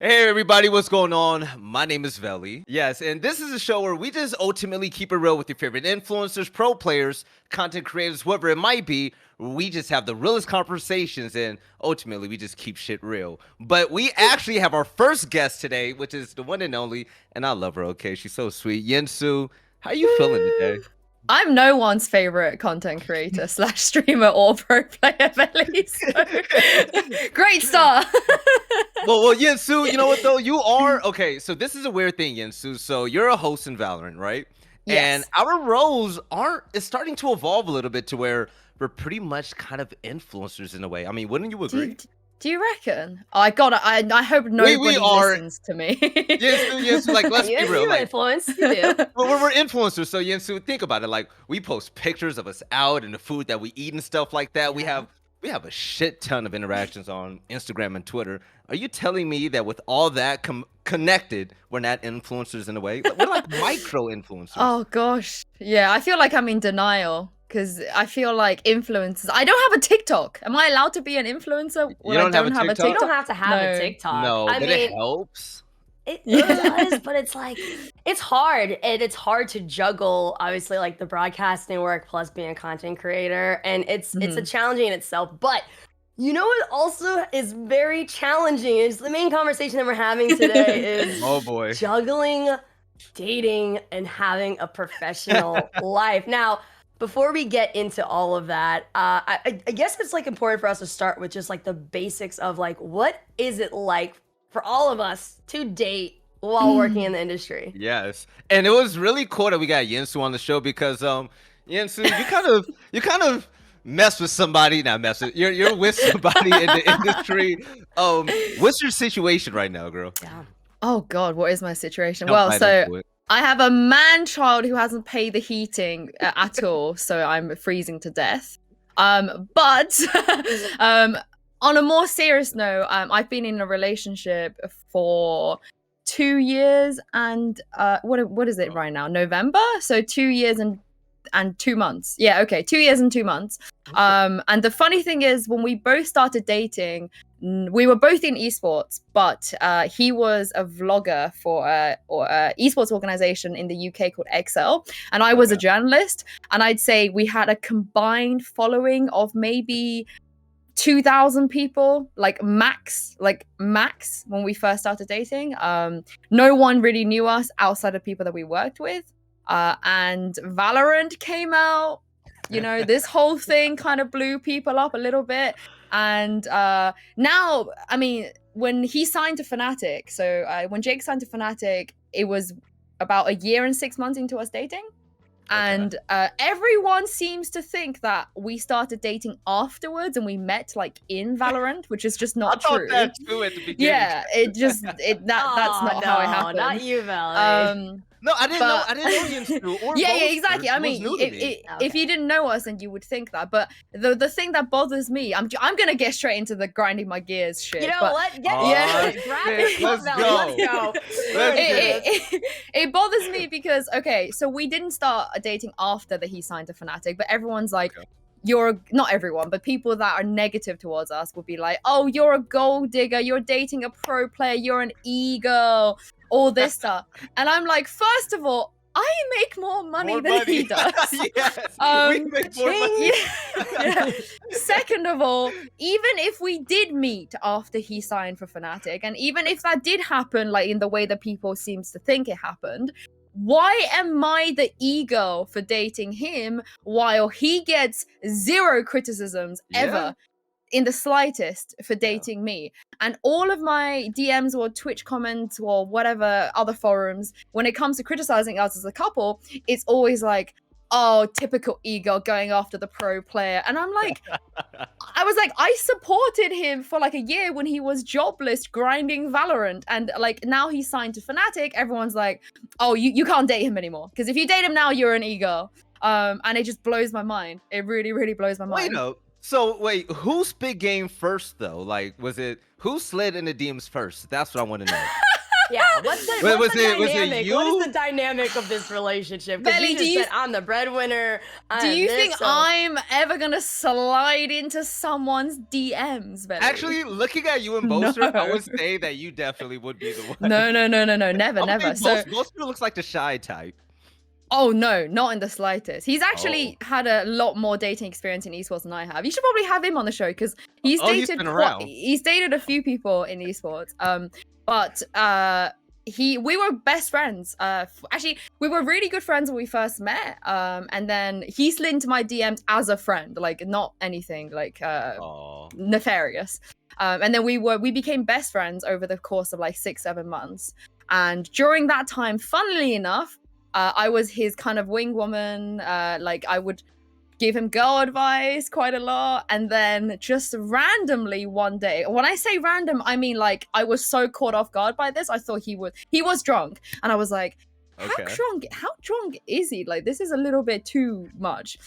Hey everybody, what's going on? My name is Velly. Yes, and this is a show where we just ultimately keep it real with your favorite influencers, pro players, content creators, whoever it might be. We just have the realest conversations and ultimately we just keep shit real. But we actually have our first guest today, which is the one and only, and I love her, okay? She's so sweet. Yinsu, how you feeling today? I'm no one's favorite content creator slash streamer or pro player, Velly. So great start. Well, Yinsu, you know what though? You are okay. So this is a weird thing, Yinsu. So you're a host in Valorant, right? And Yes. our roles aren't. It's starting to evolve a little bit to where we're pretty much kind of influencers in a way. I mean, wouldn't you Do you, agree? do you reckon? Oh, I got it. I hope We nobody are listens to me. Yinsu. Like, let's be real. You Like, influence, you do. well, we're influencers. So Yinsu, think about it. Like, we post pictures of us out and the food that we eat and stuff like that. Yeah. We have a shit ton of interactions on Instagram and Twitter. Are you telling me that with all that connected, we're not influencers in a way? We're like micro influencers. Oh gosh. Yeah, I feel like I'm in denial because I feel like influencers. I don't have a TikTok. Am I allowed to be an influencer when I don't have a TikTok? You TikTok? don't have to have No. a TikTok. No, I but it mean, helps. it Yeah. does, but it's like it's hard, and it's hard to juggle. Obviously, like the broadcasting work plus being a content creator, and it's a challenging in itself. But you know what also is very challenging is the main conversation that we're having today is Oh boy. juggling dating and having a professional life. Now, before we get into all of that, I guess it's like important for us to start with just like the basics of like what is it like for all of us to date while working in the industry? Yes, and it was really cool that we got Yinsu on the show because Yinsu, you kind of mess with somebody, not mess with you're with somebody in the industry. What's your situation right now, girl? Yeah. Oh God, what is my situation? Jump Well, right so into it. I have a man child who hasn't paid the heating at all, so I'm freezing to death. But on a more serious note, I've been in a relationship for 2 years and what is it right now? November? So 2 years and 2 months. Yeah, okay, 2 years and 2 months. And the funny thing is, when we both started dating, we were both in esports, but he was a vlogger for a esports organization in the UK called Excel, and I was a Okay. journalist. And I'd say we had a combined following of maybe 2,000 people, like max when we first started dating. No one really knew us outside of people that we worked with. And Valorant came out. You know, this whole thing kind of blew people up a little bit. And now, I mean, when he signed to Fnatic, so when Jake signed to Fnatic, it was about a year and 6 months into us dating. And everyone seems to think that we started dating afterwards and we met like in Valorant, which is just I not thought true. that too at the beginning. Yeah, that's not how it happened. Not you, Valerie. No, I didn't know. But I didn't know Yinsu or yeah, Boaster. exactly. I It was mean, new to me. if you didn't know us, then you would think that. But the thing that bothers me, I'm gonna get straight into the grinding my gears shit. You know but what? Get Yeah. into it. Grab shit, your let's Valerie. go. Let's go. Let's It bothers me because okay, so we didn't start dating after that he signed to Fnatic, but everyone's like, Okay. you're not everyone, but people that are negative towards us will be like, oh, you're a gold digger, you're dating a pro player, you're an e-girl, all this stuff. And I'm like, first of all, I make more money More than money. he does. Yes, we make more money. Yeah. Second of all, even if we did meet after he signed for Fnatic, and even if that did happen, like in the way that people seems to think it happened, why am I the ego for dating him while he gets zero criticisms ever Yeah. in the slightest for Yeah. dating me? And all of my DMs or Twitch comments or whatever other forums, when it comes to criticizing us as a couple, it's always like, oh, typical ego going after the pro player. And I'm like, I was like, I supported him for like a year when he was jobless grinding Valorant. And like now he's signed to Fnatic. Everyone's like, oh, you can't date him anymore. Because if you date him now, you're an ego. And it just blows my mind. It really, really blows my Wait mind. up. So wait, who spit game first though? Like, was it who slid in the DMs first? That's what I want to know. Yeah, what's the Was it dynamic? you? What is the dynamic of this relationship? Because Velly, you just said I'm the breadwinner. Do you think I'm ever gonna slide into someone's DMs, Velly? Actually, looking at you and Boaster, I No. would say that you definitely would be the one. No, never, I would never. think So, Boaster looks like the shy type. oh no, not in the slightest. He's actually had a lot more dating experience in esports than I have. You should probably have him on the show because he's He's dated been around. he's dated a few people in esports. But we were best friends. Actually, we were really good friends when we first met. And then he slid into my DMs as a friend, like not anything like nefarious. And then we became best friends over the course of like 6-7 months. And during that time, funnily enough, I was his kind of wing woman. Like I would give him girl advice quite a lot. And then just randomly one day, when I say random, I mean like I was so caught off guard by this. I thought he was drunk. And I was like, how drunk is he? Like, this is a little bit too much.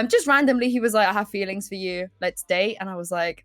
Just randomly, he was like, I have feelings for you. Let's date. And I was like,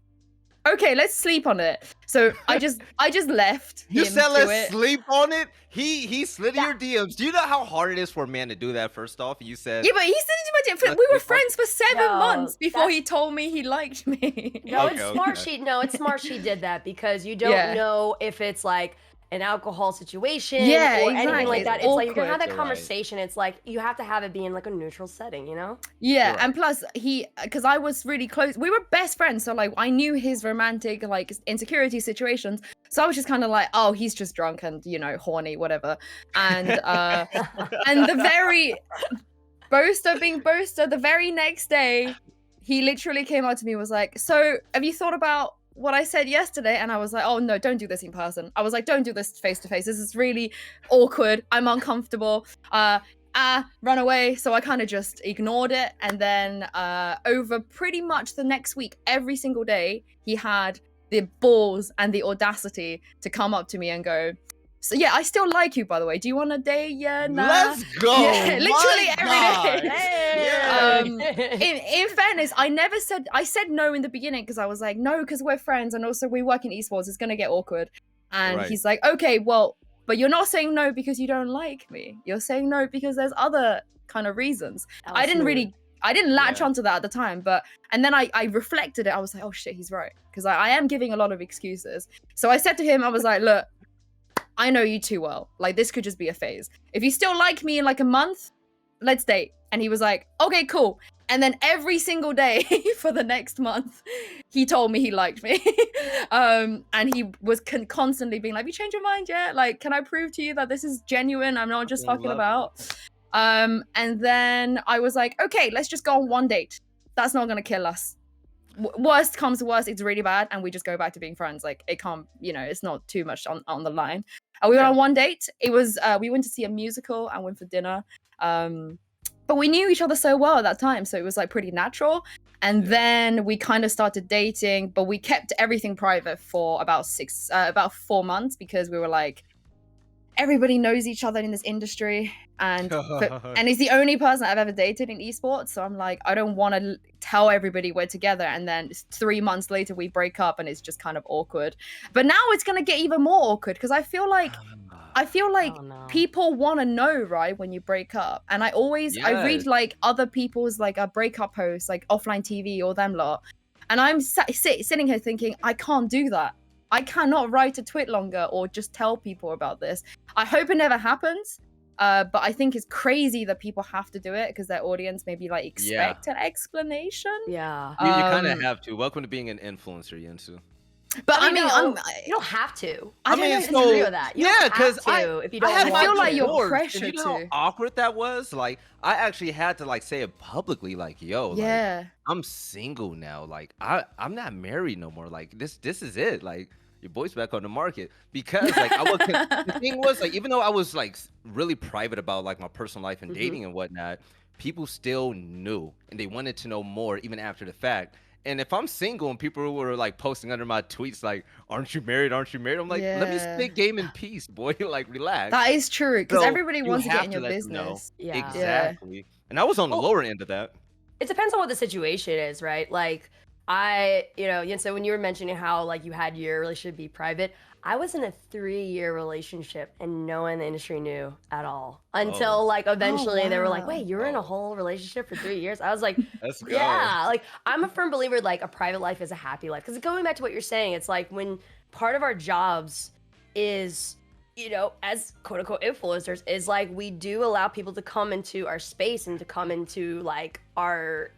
okay, let's sleep on it. So I just left. You him said to let's it. sleep on it. He slid in your DMs. Do you know how hard it is for a man to do that? First off, you said Yeah, but he slid into my DM. We were friends for 7 months before that's- he told me he liked me. No, Okay, it's smart. okay. It's smart she did that because you don't know if it's like an alcohol situation or anything like that. It's like you're gonna have that You're conversation. It's like you have to have it be in like a neutral setting, you know? Yeah, Right. and plus because I was really close, we were best friends, so like I knew his romantic like insecurity situations. So I was just kind of like, oh, he's just drunk and horny, whatever. And and the very Boaster, the very next day, he literally came out to me and was like, so have you thought about what I said yesterday? And I was like, oh no, don't do this in person. I was like, don't do this face to face. This is really awkward. I'm uncomfortable. Run away. So I kind of just ignored it. And then over pretty much the next week, every single day, he had the balls and the audacity to come up to me and go, so yeah, I still like you, by the way. Do you want a date? Yeah, nah. Let's go. Yeah, literally every day. Hey. In fairness, I said no in the beginning because I was like, no, because we're friends and also we work in esports. It's gonna get awkward. And Right. he's like, okay, well, but you're not saying no because you don't like me. You're saying no because there's other kind of reasons. I didn't latch onto that at the time, and then I reflected it. I was like, oh shit, he's right, because I am giving a lot of excuses. So I said to him, I was like, look, I know you too well. Like, this could just be a phase. If you still like me in like a month, let's date. And he was like, okay, cool. And then every single day for the next month, he told me he liked me. And he was constantly being like, have you changed your mind yet? Like, can I prove to you that this is genuine? I'm not just fucking about. And then I was like, okay, let's just go on one date. That's not going to kill us. Worst comes to worst, it's really bad, and we just go back to being friends. Like, it can't, it's not too much on the line. We went on one date. It was we went to see a musical and went for dinner. But we knew each other so well at that time, so it was like pretty natural. And then we kind of started dating, but we kept everything private for about 4 months because we were like, everybody knows each other in this industry, and he's the only person I've ever dated in esports. So I'm like, I don't want to tell everybody we're together, and then 3 months later we break up, and it's just kind of awkward. But now it's gonna get even more awkward because I feel like people want to know, right, when you break up. And I read like other people's like breakup posts, like Offline TV or them lot, and I'm sitting here thinking, I can't do that. I cannot write a tweet longer or just tell people about this. I hope it never happens. But I think it's crazy that people have to do it because their audience maybe like expect an explanation. Yeah. You kind of have to. Welcome to being an influencer, Yinsu. But I mean, mean, you don't have to. I mean, disagree with that. You don't have because to if you don't I want feel like to. you're pressured you know how to. awkward that was? Like, I actually had to like say it publicly, like, yo, like, I'm single now. Like, I'm not married no more. Like, this is it. Like, your boy's back on the market. Because like the thing was, like, even though I was like really private about like my personal life and dating and whatnot, people still knew and they wanted to know more even after the fact. And if I'm single and people were like posting under my tweets like, aren't you married, I'm like, let me spit game in peace, boy. Like, relax. That is true, because So everybody wants to have get in your let them know. business. Yeah. Exactly. And I was on the lower end of that. It depends on what the situation is, right? Like, Yinsu, when you were mentioning how like you had your relationship be private, I was in a 3-year relationship and no one in the industry knew at all until like eventually they were like, "Wait, you were in a whole relationship for 3 years?" I was like, Let's go. "Yeah." Like I'm a firm believer like a private life is a happy life, because going back to what you're saying, it's like when part of our jobs is, as quote unquote influencers, is like we do allow people to come into our space and to come into like our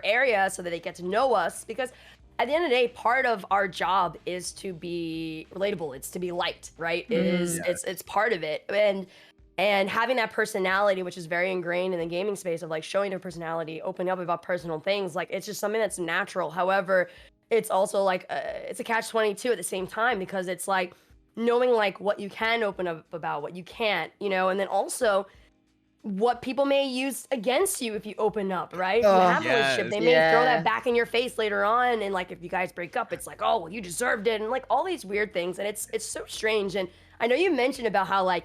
area so that they get to know us, because at the end of the day, part of our job is to be relatable. It's to be liked, right? It's part of it. And having that personality, which is very ingrained in the gaming space, of like showing your personality, opening up about personal things, like it's just something that's natural. However, it's also like it's a catch-22 at the same time, because it's like knowing like what you can open up about, what you can't, and then also what people may use against you if you open up, right? If you have a relationship, they may throw that back in your face later on, and like if you guys break up, it's like, oh well, you deserved it, and like all these weird things, and it's so strange. And I know you mentioned about how like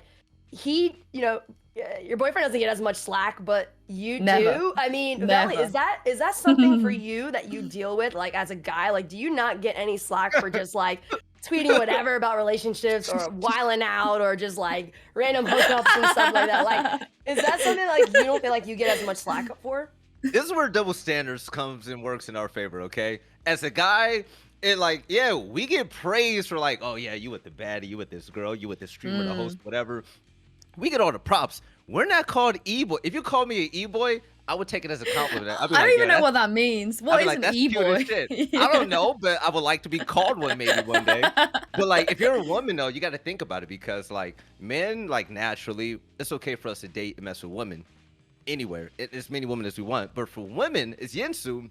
he, your boyfriend doesn't get as much slack, but you do. I mean, Velly, is that something for you that you deal with, like as a guy? Like, do you not get any slack for just like tweeting whatever about relationships or whiling out or just like random hookups and stuff like that? Like, is that something like you don't feel like you get as much slack for? This is where double standards comes and works in our favor, okay? As a guy, it like, yeah, we get praise for like, oh yeah, you with the baddie, you with this girl, you with this streamer, the host, whatever. We get all the props. We're not called e-boy. If you call me an e-boy, I would take it as a compliment. I don't even know what that means. What is like, an e-boy? I don't know, but I would like to be called one maybe one day. But like, if you're a woman though, you got to think about it, because like men, like naturally, it's okay for us to date and mess with women anywhere. As many women as we want. But for women, it's Yinsu,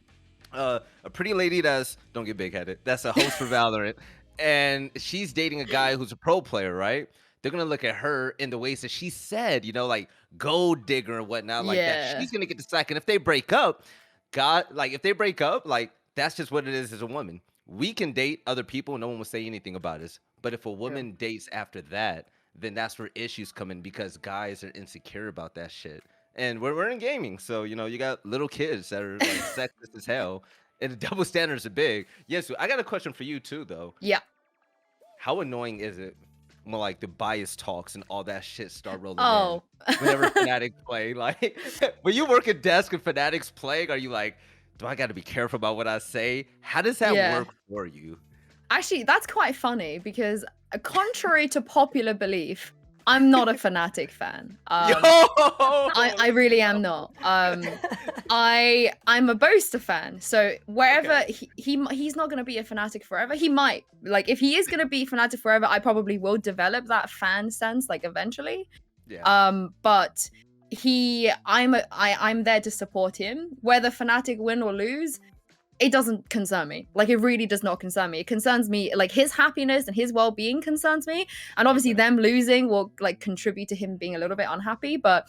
a pretty lady that's, don't get big-headed, that's a host for Valorant, and she's dating a guy who's a pro player, right? They're gonna look at her in the ways that she said, like gold digger and whatnot, like that. She's gonna get the slack. And if they break up, like that's just what it is as a woman. We can date other people, no one will say anything about us. But if a woman dates after that, then that's where issues come in, because guys are insecure about that shit. And we're in gaming, so you got little kids that are like sexist as hell, and the double standards are big. Yes, so I got a question for you too, though. Yeah. How annoying is it when like the bias talks and all that shit start rolling in whenever Fanatics play? Like, when you work at desk and Fanatics playing, are you like, do I got to be careful about what I say? How does that work for you? Actually, that's quite funny, because contrary to popular belief, I'm not a Fnatic fan. I really am not. I'm a Boaster fan. So wherever he's not going to be a Fnatic forever. He might, like, if he is going to be Fnatic forever, I probably will develop that fan sense, like, eventually. Yeah. But I'm there to support him. Whether Fnatic win or lose, it doesn't concern me. Like, it really does not concern me. It concerns me, like, his happiness and his well-being concerns me. And obviously them losing will, like, contribute to him being a little bit unhappy. But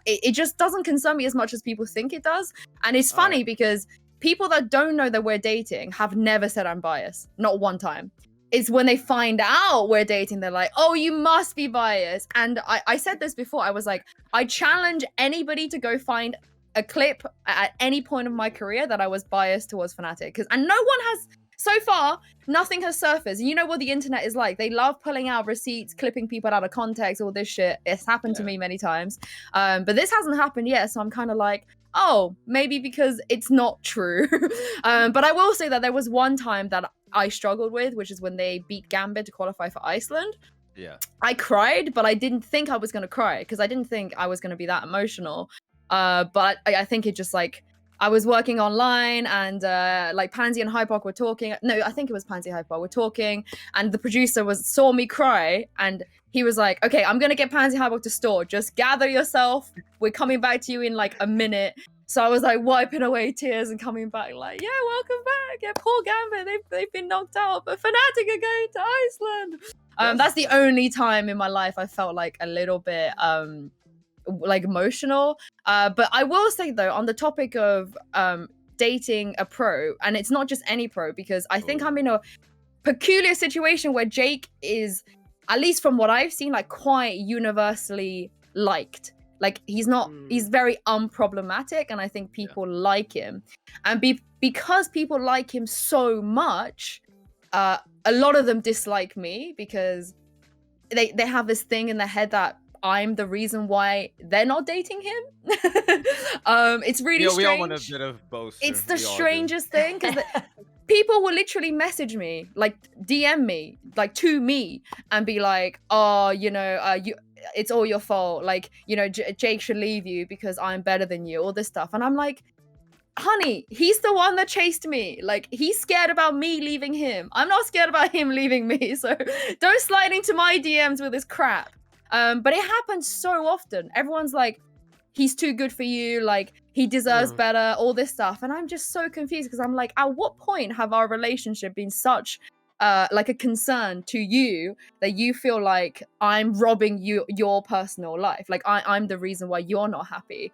it just doesn't concern me as much as people think it does. And it's funny because people that don't know that we're dating have never said I'm biased. Not one time. It's when they find out we're dating, they're like, oh, you must be biased. And I said this before. I was like, I challenge anybody to go find a clip at any point of my career that I was biased towards Fnatic, and no one has, so far, nothing has surfaced. You know what the internet is like. They love pulling out receipts, clipping people out of context, all this shit. It's happened to me many times. But this hasn't happened yet, so I'm kind of like, oh, maybe because it's not true. But I will say that there was one time that I struggled with, which is when they beat Gambit to qualify for Iceland. Yeah. I cried, but I didn't think I was going to cry, because I didn't think I was going to be that emotional. But I think it just, like, I was working online, and like Pansy and Hypok were talking. No, I think it was Pansy and Hypok were talking, and the producer saw me cry, and he was like, okay, I'm gonna get Pansy and Hypok to store. Just gather yourself. We're coming back to you in like a minute. So I was like wiping away tears and coming back like, yeah, welcome back. Yeah, poor Gambit, they've been knocked out, but Fnatic are going to Iceland. That's the only time in my life I felt like a little bit like emotional. But I will say though, on the topic of dating a pro, and it's not just any pro, because I think I'm in a peculiar situation where Jake is, at least from what I've seen, like quite universally liked. Like he's not, he's very unproblematic, and I think people like him. And because people like him so much, a lot of them dislike me because they have this thing in their head that I'm the reason why they're not dating him. It's really strange. We all want a bit of Boaster. It's the strangest thing because people will literally message me, like DM me, like to me, and be like, "Oh, you know, it's all your fault. Like, you know, Jake should leave you because I'm better than you." All this stuff, and I'm like, honey, he's the one that chased me. Like, he's scared about me leaving him. I'm not scared about him leaving me. So don't slide into my DMs with this crap. But it happens so often. Everyone's like, he's too good for you. Like, he deserves better, all this stuff. And I'm just so confused because I'm like, at what point have our relationship been such like a concern to you that you feel like I'm robbing you your personal life? Like, I'm the reason why you're not happy.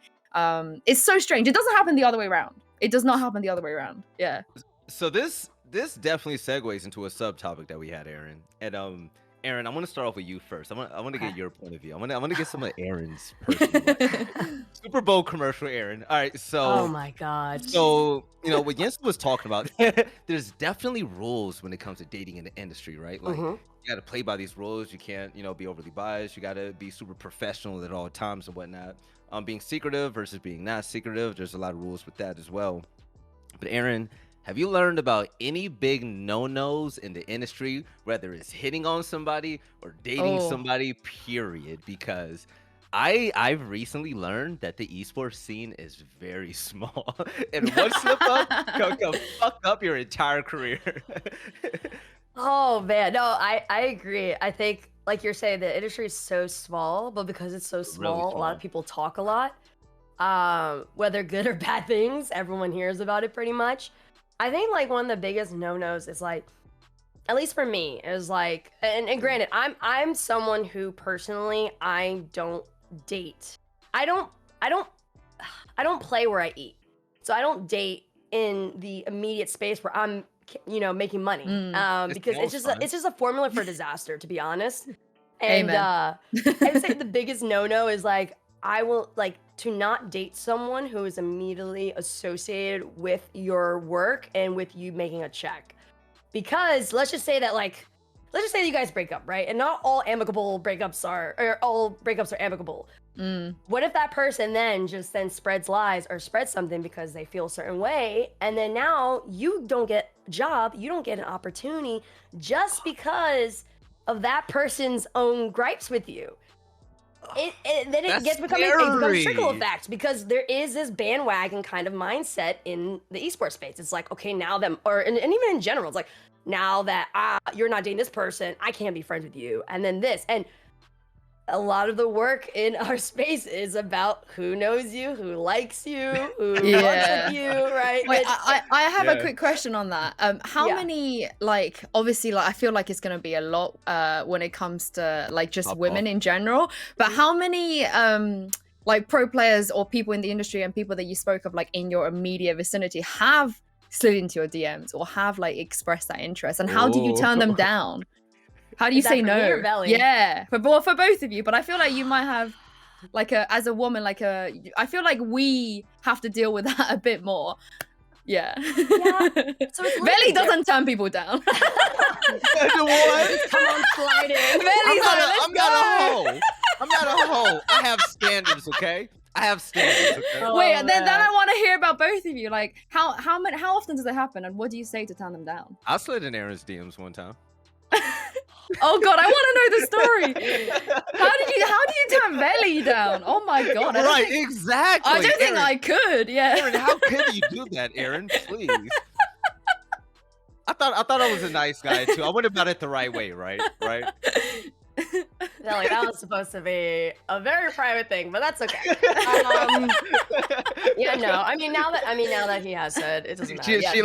It's so strange. It doesn't happen the other way around. It does not happen the other way around. Yeah. So this definitely segues into a subtopic that we had, Erin. And Erin, I want to start off with you first. I want to get your point of view. I want to get some of Erin's personal life. Super Bowl commercial, Erin. All right, so oh my god. So you know what Yinsu was talking about. There's definitely rules when it comes to dating in the industry, right? Like you got to play by these rules. You can't, you know, be overly biased. You got to be super professional at all times and whatnot. Being secretive versus being not secretive. There's a lot of rules with that as well. But Erin, have you learned about any big no-nos in the industry, whether it's hitting on somebody or dating somebody, period? Because I've recently learned that the esports scene is very small. And one slip up can fuck up your entire career. Oh man, no, I agree. I think, like you're saying, the industry is so small, but because it's so small, a lot of people talk a lot. Whether good or bad things, everyone hears about it pretty much. I think like one of the biggest no-nos is like, at least for me, is like, and granted, I'm someone who personally I don't date. I don't play where I eat. So I don't date in the immediate space where I'm, you know, making money. Because it's just a formula for disaster, to be honest. And I would say the biggest no-no is like, I will like to not date someone who is immediately associated with your work and with you making a check. Because let's just say that you guys break up, right? And not all amicable breakups are, or all breakups are amicable. What if that person then spreads lies or spreads something because they feel a certain way, and then now you don't get a job, you don't get an opportunity just because of that person's own gripes with you? Then it becomes a trickle effect, because there is this bandwagon kind of mindset in the esports space. It's like, okay, now that, and even in general, it's like, now that you're not dating this person, I can't be friends with you. And then this, and a lot of the work in our space is about who knows you, who likes you, who wants with you, right? Wait, I have a quick question on that. How many, like, obviously, like, I feel like it's going to be a lot when it comes to, like, just women in general, but how many, like, pro players or people in the industry and people that you spoke of, like, in your immediate vicinity have slid into your DMs or have, like, expressed that interest? And how do you turn them down? How do you say no? Me or Velly? Yeah, for both of you. But I feel like you might have, like, as a woman, like I feel like we have to deal with that a bit more. Yeah. So Velly doesn't turn people down. What? Come on, slide in. I'm not a hoe. I'm not a hoe. I have standards, okay? I have standards. Okay? Wait, then I want to hear about both of you. Like, how often does it happen, and what do you say to turn them down? I slid in Erin's DMs one time. Oh god, I want to know the story. How do you turn Velly down? Oh my god. Exactly. I don't think I could. Yeah. Erin, how could you do that, Erin? Please. I thought I was a nice guy too. I went about it the right way, right? Velly, that was supposed to be a very private thing, but that's okay. Yeah, no. I mean, now that he has said, it doesn't matter. She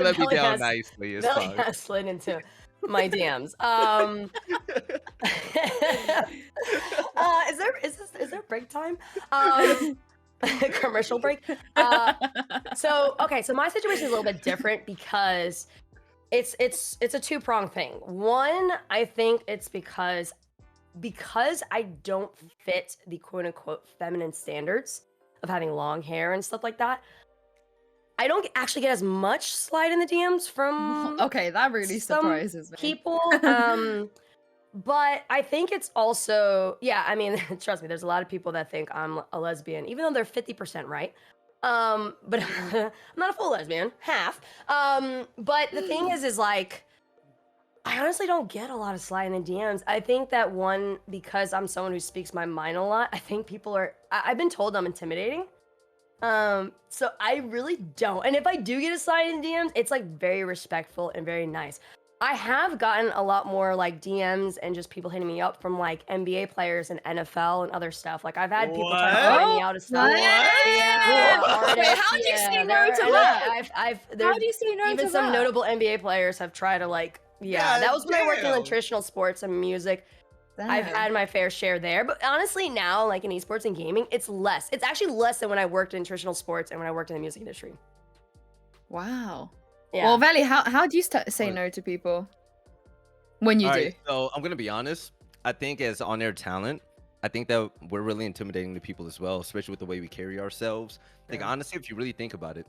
let me down nicely. It's Velly fine. has slid into my DMs. Is there break time? Commercial break. So my situation is a little bit different because it's a two-pronged thing. One, I think it's because because I don't fit the quote unquote feminine standards of having long hair and stuff like that, I don't actually get as much slide in the DMs from Okay, that really some surprises me. people. But I think it's also, yeah, I mean, trust me, there's a lot of people that think I'm a lesbian, even though they're 50% right. But I'm not a full lesbian, half. But the thing is like, I honestly don't get a lot of slide in the DMs. I think that one, because I'm someone who speaks my mind a lot, I think people are, I've been told I'm intimidating. So I really don't. And if I do get a slide in DMs, it's like very respectful and very nice. I have gotten a lot more like DMs and just people hitting me up from like NBA players and NFL and other stuff. Like I've had people try to find me out of stuff. What? Yeah, Wait, artists, how do you say no there- to and that? I've How there's do you say no even to some that? notable NBA players have tried to like, yeah, that was when I worked in Goddamn. traditional sports and music. I've Damn. had my fair share there, but honestly now, like in esports and gaming, it's less. It's actually less than when I worked in traditional sports and when I worked in the music industry. Wow. Yeah. Well, Velly, how do you say What? no to people when you All do? right, so I'm gonna be honest. I think as on-air talent, I think that we're really intimidating to people as well, especially with the way we carry ourselves. Like Yeah. honestly, if you really think about it,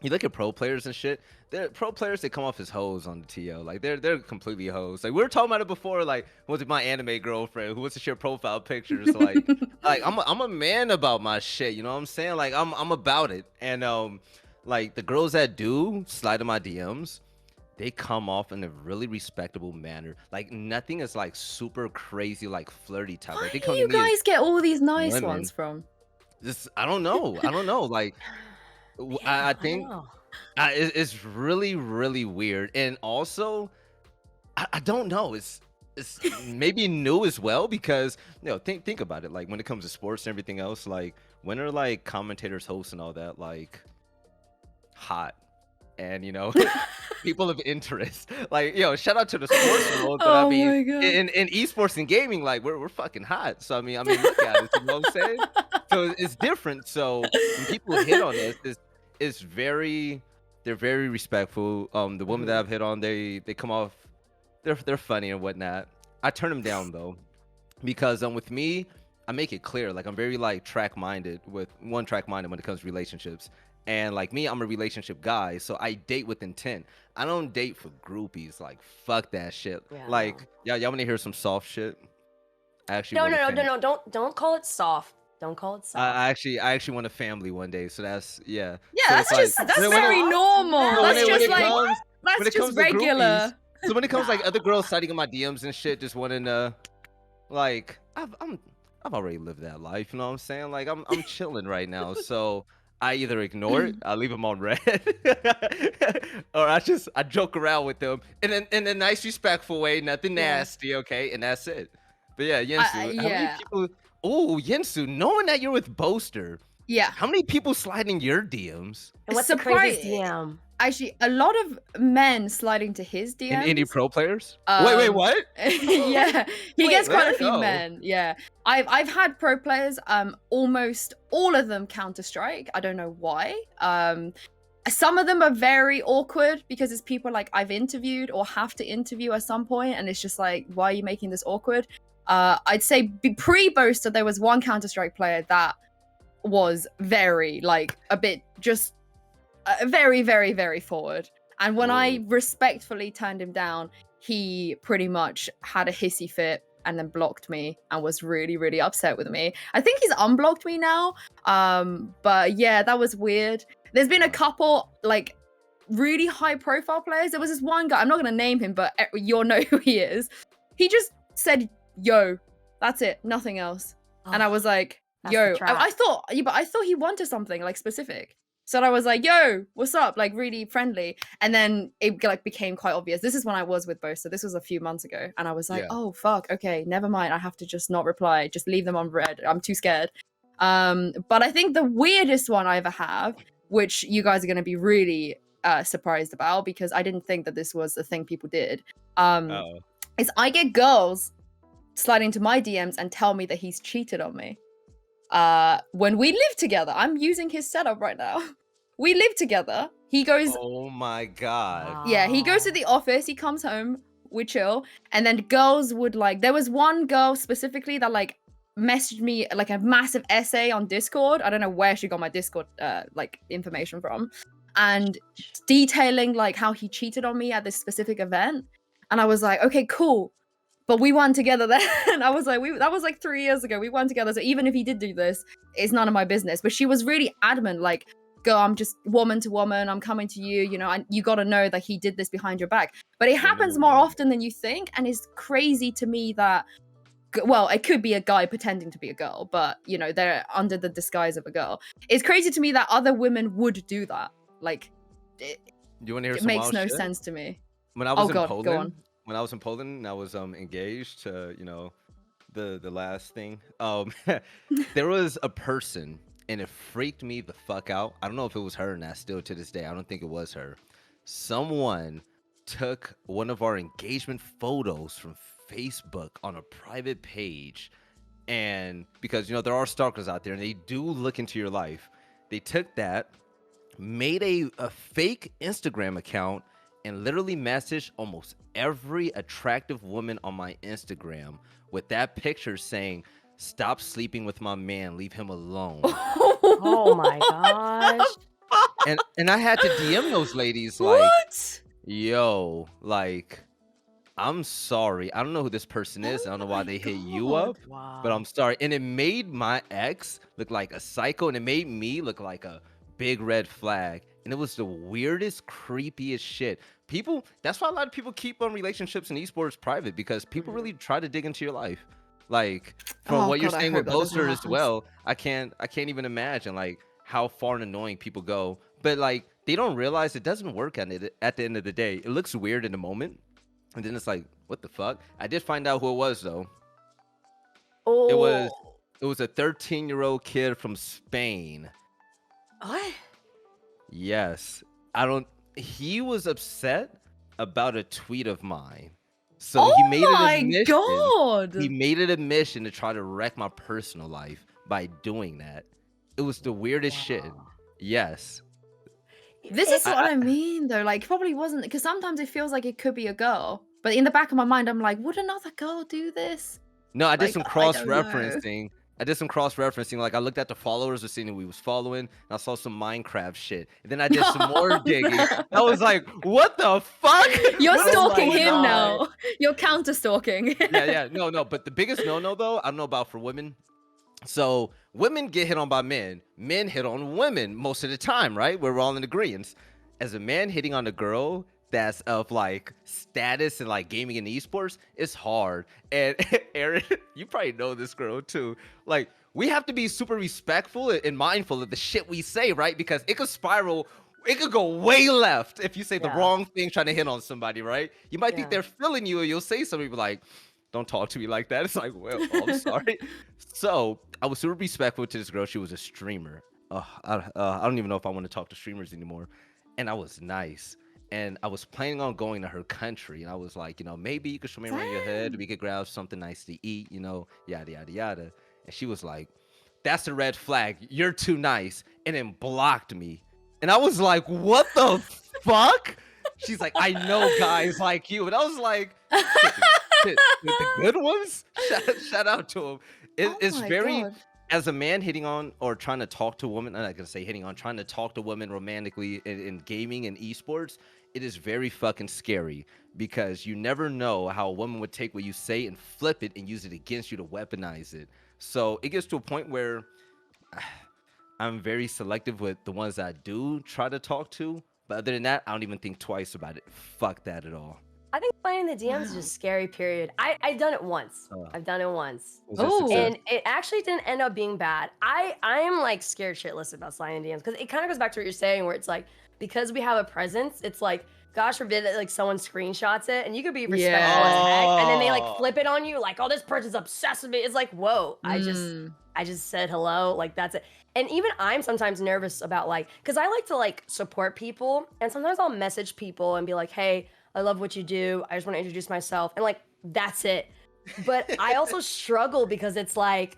you look at pro players and shit. They're pro players. They come off as hoes on the TL. Like they're completely hoes. Like we were talking about it before. Like was it my anime girlfriend who wants to share profile pictures? Like I'm a man about my shit. You know what I'm saying? Like I'm about it. And like the girls that do slide in my DMs, they come off in a really respectable manner. Like nothing is like super crazy, like flirty type. Where Like they do come you to me as guys get all these nice women. ones from? This I don't know. I don't know. Like I think know. it's really really weird. And also I don't know. It's maybe new as well because think about it. Like when it comes to sports and everything else, like when are like commentators, hosts, and all that like hot and people of interest. Like shout out to the sports world, but I Oh mean my God. in esports and gaming, like we're fucking hot. So I mean look at it. You know what I'm saying? So it's different. So when people hit on this, it's very they're very respectful. The women that I've hit on, they come off they're funny and whatnot. I turn them down though, because with me, I make it clear. Like I'm very like track minded when it comes to relationships. And like me, I'm a relationship guy, so I date with intent. I don't date for groupies. Like fuck that shit. Yeah, Like y'all want to hear some soft shit? I actually No, want a no, no, family. no, no, don't call it soft. Don't call it soft. I actually want a family one day. So that's Yeah, So that's it's like just when it- very normal. no, when That's it just like comes when that's it comes just to groupies, regular. so when it comes like other girls sliding in my DMs and shit, just wanting to like I've already lived that life. You know what I'm saying? Like I'm chilling right now. So I either ignore it, I leave them on red, or I joke around with them in a nice, respectful way, nothing Yeah. nasty, okay, and that's it. But yeah, Yinsu, how many yeah. people? Oh, Yinsu, knowing that you're with Boaster, Yeah. how many people slide in your DMs? And what's the craziest Surprise- DM? Actually, a lot of men sliding to his DMs. Any pro players? Wait, Um, what? Yeah, he Wait, gets quite a really? few Oh. men. Yeah, I've had pro players. Almost all of them Counter Strike. I don't know why. Some of them are very awkward because it's people like I've interviewed or have to interview at some point, and it's just like, why are you making this awkward? I'd say pre-Boaster, there was one Counter Strike player that was very like a bit just very, very, very forward. And when I respectfully turned him down, he pretty much had a hissy fit and then blocked me and was really, really upset with me. I think he's unblocked me now. But yeah, that was weird. There's been a couple like really high profile players. There was this one guy, I'm not gonna name him, but you'll know who he is. He just said, yo, that's it, nothing else. And I was like, That's the yo, trap. I thought he wanted something like specific. So I was like, yo, what's up? Like really friendly. And then it like became quite obvious. This is when I was with Boaster. This was a few months ago. And I was like, Yeah. oh fuck, okay, never mind. I have to just not reply. Just leave them on red. I'm too scared. But I think the weirdest one I ever have, which you guys are gonna be really surprised about because I didn't think that this was a thing people did. Is I get girls slide into my DMs and tell me that he's cheated on me. When we live together, I'm using his setup right now. We live together. He goes, Oh my god. yeah, he goes to the office. He comes home. we chill, and then girls would like. There was one girl specifically that like messaged me like a massive essay on Discord. I don't know where she got my Discord like information from, and detailing like how he cheated on me at this specific event. And I was like, okay, cool. But we won together then. And I was like, that was like 3 years ago. We won together. So even if he did do this, it's none of my business. But she was really adamant, like, girl, I'm just woman to woman. I'm coming to you. You know, and you got to know that he did this behind your back. But it happens more often than you think. And it's crazy to me that, well, it could be a guy pretending to be a girl, but, you know, they're under the disguise of a girl. It's crazy to me that other women would do that. Like, You want to hear it some makes wild no shit? sense to me. When I was in God, Poland, go on. when I was in Poland, and I was engaged to, you know, the last thing. There was a person, and it freaked me the fuck out. I don't know if it was her, and that's still to this day. I don't think it was her. Someone took one of our engagement photos from Facebook on a private page, and because, you know, there are stalkers out there, and they do look into your life. They took that, made a fake Instagram account, and literally messaged almost every attractive woman on my Instagram with that picture saying, "Stop sleeping with my man, leave him alone." Oh my gosh. And I had to DM those ladies like, What? yo, like, I'm sorry. I don't know who this person is. I don't know why they hit you up, but I'm sorry. And it made my ex look like a psycho, and it made me look like a big red flag. And it was the weirdest, creepiest shit. People, that's why a lot of people keep on relationships in esports private, because people really try to dig into your life. Like, from what you're God, I saying hope with that doesn't Boaster as happen. well, I can't even imagine like how far and annoying people go. But like, they don't realize it doesn't work at the end of the day. It looks weird in the moment, and then it's like, what the fuck? I did find out who it was though. Oh. It was a 13-year-old kid from Spain. What? Yes. He was upset about a tweet of mine. So he made it a mission. God. He made it a mission to try to wreck my personal life by doing that. It was the weirdest shit. Yes. This is what I mean, though. Like, probably wasn't, because sometimes it feels like it could be a girl. But in the back of my mind, I'm like, would another girl do this? No, I did Like, some I don't know. cross-referencing. Like, I looked at the followers, the scene that we was following, and I saw some Minecraft shit. And then I did some more digging. I was like, what the fuck? You're What is stalking going him on? now. You're counter-stalking. Yeah. No. But the biggest no-no, though, I don't know about for women. So women get hit on by men. Men hit on women most of the time, right? We're all in agreement. As a man hitting on a girl that's of like status and like gaming and esports, it's hard. And Erin, you probably know this girl too. Like, we have to be super respectful and mindful of the shit we say, right? Because it could spiral. It could go way left if you say the wrong thing trying to hit on somebody, right? You might think they're feeling you, and you'll say something like, "Don't talk to me like that." It's like, well, I'm sorry. So I was super respectful to this girl. She was a streamer. I don't even know if I want to talk to streamers anymore. And I was nice. And I was planning on going to her country. And I was like, you know, maybe you could show me around your head. We could grab something nice to eat, you know, yada, yada, yada. And she was like, "That's a red flag. You're too nice." And then blocked me. And I was like, what the fuck? She's like, "I know guys like you." And I was like, shit, the good ones? Shout out to him. It's very... God. As a man hitting on or trying to talk to a woman, I'm not gonna say hitting on, trying to talk to women romantically in gaming and esports, it is very fucking scary, because you never know how a woman would take what you say and flip it and use it against you to weaponize it. So it gets to a point where I'm very selective with the ones that I do try to talk to. But other than that, I don't even think twice about it. Fuck that at all. I think playing the DMs is just scary, period. I've done it once. I've done it once. Oh. And it actually didn't end up being bad. I am like scared shitless about sliding DMs, because it kind of goes back to what you're saying, where it's like, because we have a presence, it's like, gosh forbid that like someone screenshots it, and you could be respectful as heck, and then they like flip it on you, like, "Oh, this person's obsessed with me." It's like, whoa, I just said hello, like, that's it. And even I'm sometimes nervous about, like, because I like to like support people, and sometimes I'll message people and be like, "Hey, I love what you do. I just want to introduce myself." And like, that's it. But I also struggle, because it's like,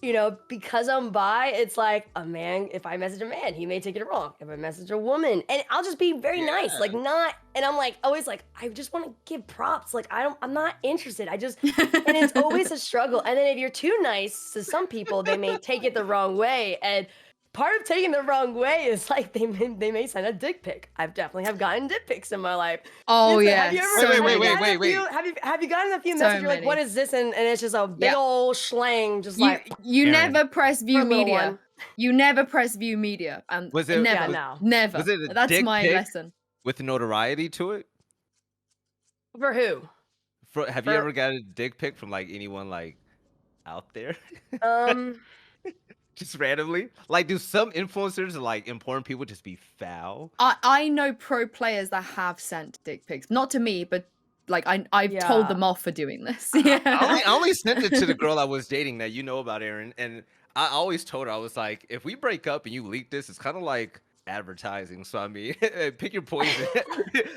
you know, because I'm bi, it's like a man, if I message a man, he may take it wrong. If I message a woman, and I'll just be very nice, like not, and I'm like, always like, I just want to give props. Like, I'm not interested. I just, and it's always a struggle. And then if you're too nice to some people, they may take it the wrong way. And part of taking the wrong way is like they may send a dick pic. I've definitely have gotten dick pics in my life. Oh It's like, yeah. have you ever, Wait. Have you gotten a few So messages? You're like, many. what is this? And it's just a big Yeah. old schlang, just You like Erin. never press view for a little media. one. You never press view media. And Was it- never, Yeah, no. never. Was it a That's dick my pic? lesson. With notoriety to it? For who? Have you For- ever got a dick pic from like anyone like out there? Just randomly? Like, do some influencers or like important people just be foul? I know pro players that have sent dick pics, not to me, but like I've told Yeah. them off for doing this. Yeah. I only sent it to the girl I was dating that you know about, Erin, and I always told her, I was like, if we break up and you leak this, it's kind of like advertising. So I mean, pick your poison.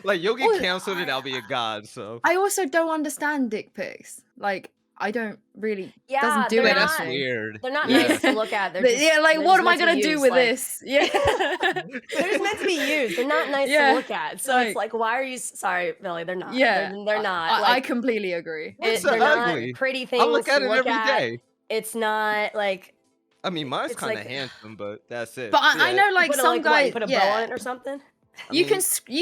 Like you'll get Well, canceled and I'll be a god. So I also don't understand dick pics. Like I don't really Yeah, doesn't do they're yeah, anything. that's weird. They're not Yeah. nice to look at. They're But just, yeah, like they're what just am I meant to gonna be do used, with like- this? Yeah. They're just meant to be used. They're not nice Yeah, to look at. So it's like, why are you? Sorry, Velly. They're not. Yeah, they're not. I like, completely agree. What's so they're ugly? not pretty things I look at to it look every at. day. It's not like I mean, mine's It's kind of like- handsome, but that's it. But I Yeah. know like put a, some what, guys you put a bow yeah. on it or something. I You mean,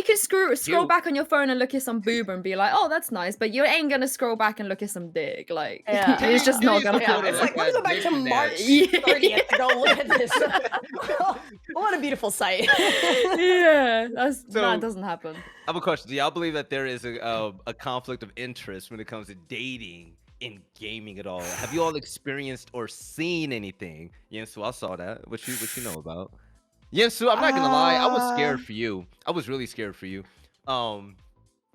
can scroll cute. back on your phone and look at some boob and be like, oh, that's nice, but you ain't gonna scroll back and look at some dick. Like Yeah. it's just not Titties gonna are Yeah, cool to it's look like, let me at, go back dick to and March ass. 30th to go look at this. What a beautiful sight. Yeah, So- that doesn't happen. I have a question. Do y'all believe that there is a conflict of interest when it comes to dating and gaming at all? Have you all experienced or seen anything? Yinsu, I saw that. What you know about? Yinsu, I'm not gonna lie. I was scared for you. I was really scared for you.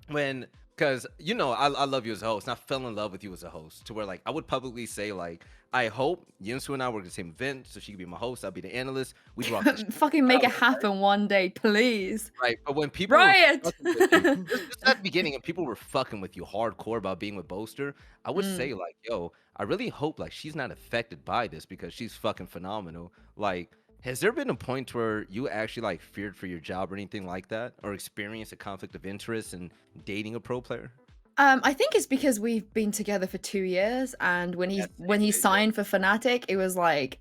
Because you know I love you as a host, and I fell in love with you as a host to where like I would publicly say like I hope Yinsu and I work at the same event, so she could be my host, I'll be the analyst. We'd rock this shit, Fucking make it happen one day, please. right? But when people were Riot. fucking with you, just at the beginning, and people were fucking with you hardcore about being with Boaster, I would say like, yo, I really hope like she's not affected by this because she's fucking phenomenal. Like, has there been a point where you actually like feared for your job or anything like that, or experienced a conflict of interest in dating a pro player? I think it's because we've been together for 2 years, and when he signed for Fnatic, it was like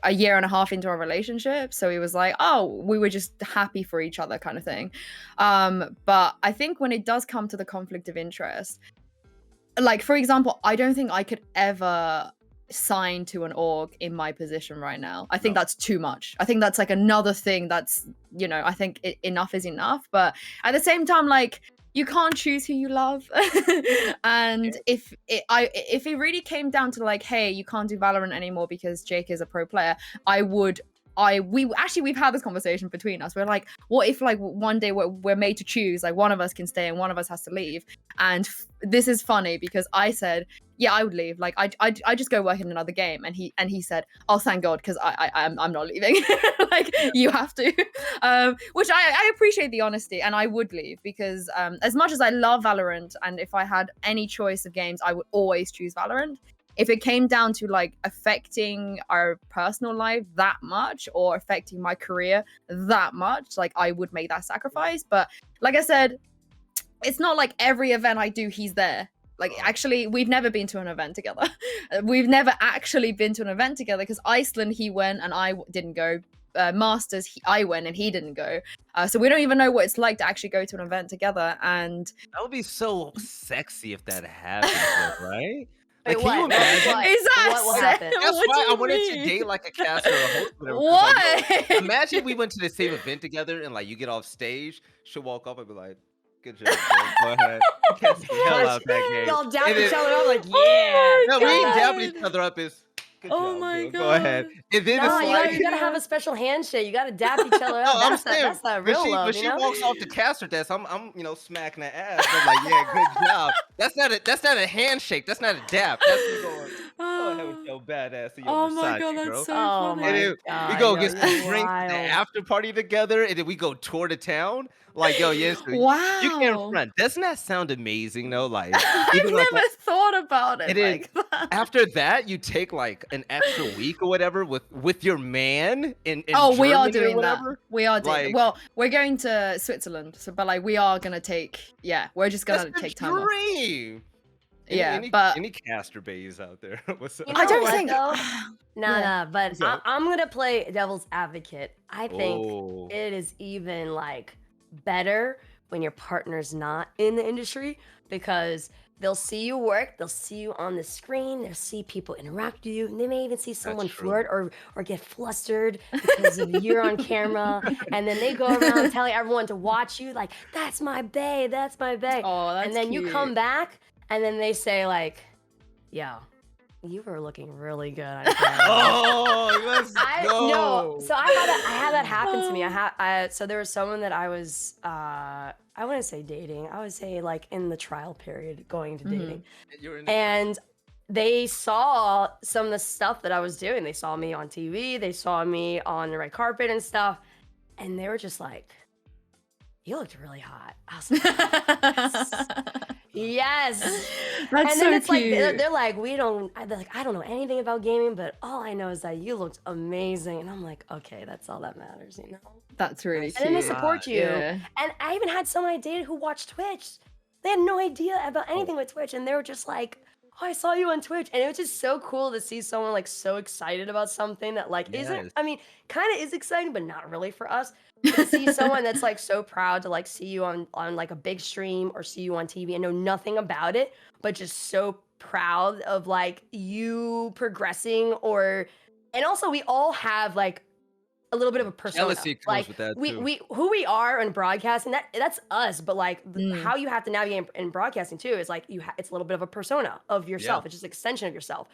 a year and a half into our relationship. So he was like, oh, we were just happy for each other kind of thing. But I think when it does come to the conflict of interest, like for example, I don't think I could ever sign to an org in my position right now. I think that's too much. I think that's like another thing that's, you know, I think enough is enough. But at the same time, like, you can't choose who you love. And if it really came down to like, hey, you can't do Valorant anymore because Jake is a pro player, we've had this conversation between us. We're like, what if like one day we're made to choose, like one of us can stay and one of us has to leave? And this is funny because I said, yeah, I would leave. Like I just go work in another game. And he said, oh, thank God, because I'm not leaving. Like you have to. Which I appreciate the honesty, and I would leave because as much as I love Valorant, and if I had any choice of games, I would always choose Valorant. If it came down to like affecting our personal life that much or affecting my career that much, like I would make that sacrifice. But like I said, it's not like every event I do, he's there. Like actually, we've never been to an event together. We've never actually been to an event together because Iceland, he went and I didn't go. Masters, I went and he didn't go. So we don't even know what it's like to actually go to an event together. And That would be so sexy if that happened, though, right? Like, Wait, can you what? imagine? What? Is that What will sad? happen? That's What why do I you wanted to mean? date like a caster or a host. Whatever, 'cause, like, What? imagine we went to the same event together and like you get off stage, she'll walk up and be like, "Good job, bro. Go ahead." You can't see the hell out that game. Y'all dap And each then- other up like, Oh yeah. No, we ain't God. dabbing each other up. Is good Oh job, my bro. Go ahead. God. And then No, it's you, like, you gotta have a special handshake. You gotta dap each other no, up. I'm That's saying, that's that real when love, she you know? walks off the caster desk, I'm smacking her ass. I'm like, yeah, good job. That's not a handshake. That's not a dap. That's me going, go ahead with your badass in your Oh my god, Versace, that's bro. so Oh funny. And my then we god, go yo, get some you're drinks at the wild. after party together, and then we go tour the town. Like, yo, yes, you can't Wow. front. Doesn't that sound amazing though? Like, I've even like never thought about it and then like that. after that, you take like an extra week or whatever with your man in Oh, we are Germany or doing that. whatever. We are doing. Like, Well, we're going to Switzerland, so but like we are gonna take. Yeah, we're just that's gonna the take time off. dream. Yeah, but any caster bays out there? What's up? You I know don't what, think. though? Yeah. But What's up? I'm gonna play devil's advocate. I think Oh, it is even like better when your partner's not in the industry because they'll see you work, they'll see you on the screen, they'll see people interact with you, and they may even see someone true. flirt or get flustered because of you're on camera, and then they go around telling everyone to watch you, like, that's my bae, that's my bae. Oh, that's And then you come cute. back, and then they say, like, yo, you were looking really good on camera. oh, let's I go. no, so I had that happen to me. So there was someone that I was I wouldn't say dating. I would say like in the trial period going into dating. You're in the And they saw some of the stuff that I was doing. They saw me on TV, they saw me on the red carpet and stuff, and they were just like, you looked really hot. I was like, yes. That's And so then it's like cute. they're like, they're like, I don't know anything about gaming, but all I know is that you looked amazing. And I'm like, okay, that's all that matters, you know. That's really And then they cute. support you. Yeah. And I even had someone I dated who watched Twitch. They had no idea about anything with Twitch, and they were just like, oh, I saw you on Twitch. And it was just so cool to see someone like so excited about something that like Yes. isn't, I mean, kind of is exciting, but not really for us. But to see someone that's like so proud to like see you on like a big stream or see you on TV and know nothing about it, but just so proud of like you progressing and also we all have like a little bit of a persona. Jealousy comes Like with that, we too. we who we are in broadcasting, that's us, but like Mm. how you have to navigate in broadcasting too is like it's a little bit of a persona of yourself. Yeah. It's just an extension of yourself.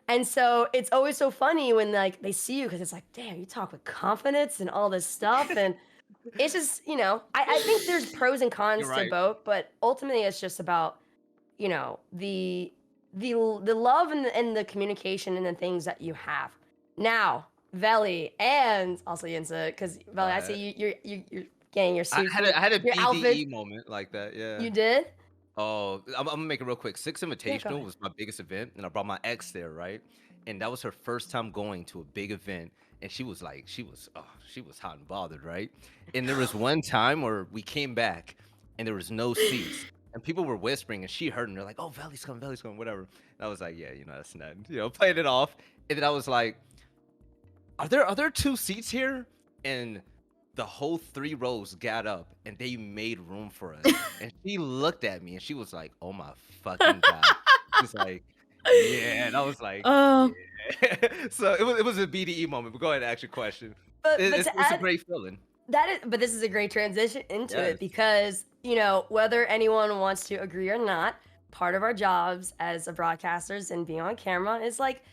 And so it's always so funny when like they see you because it's like, damn, you talk with confidence and all this stuff. And it's just, you know, I think there's pros and cons You're to right. both, but ultimately it's just about, you know, the love and the communication and the things that you have. Now, Velly and also Yinsu, because Velly, I see you're getting your I suit. had a your outfit. BDE moment like that. Yeah. You did? Oh, I'm gonna make it real quick. Six Invitational ahead. was my biggest event, and I brought my ex there, right? And that was her first time going to a big event, and she was hot and bothered, right? And there was one time where we came back, and there was no seats, and people were whispering, and she heard, and they're like, "Oh, Valley's coming, whatever." And I was like, "Yeah, you know, that's not, playing it off." And then I was like, "Are there 2 seats here?" And the whole 3 rows got up and they made room for us. And she looked at me and she was like, "Oh my fucking god!" She's like, "Yeah," and I was like, Oh, "Yeah." So it was a BDE moment. But go ahead and ask your question. But It's to a add, great feeling. but this is a great transition into Yes. it because, you know, whether anyone wants to agree or not, part of our jobs as a broadcasters and being on camera is like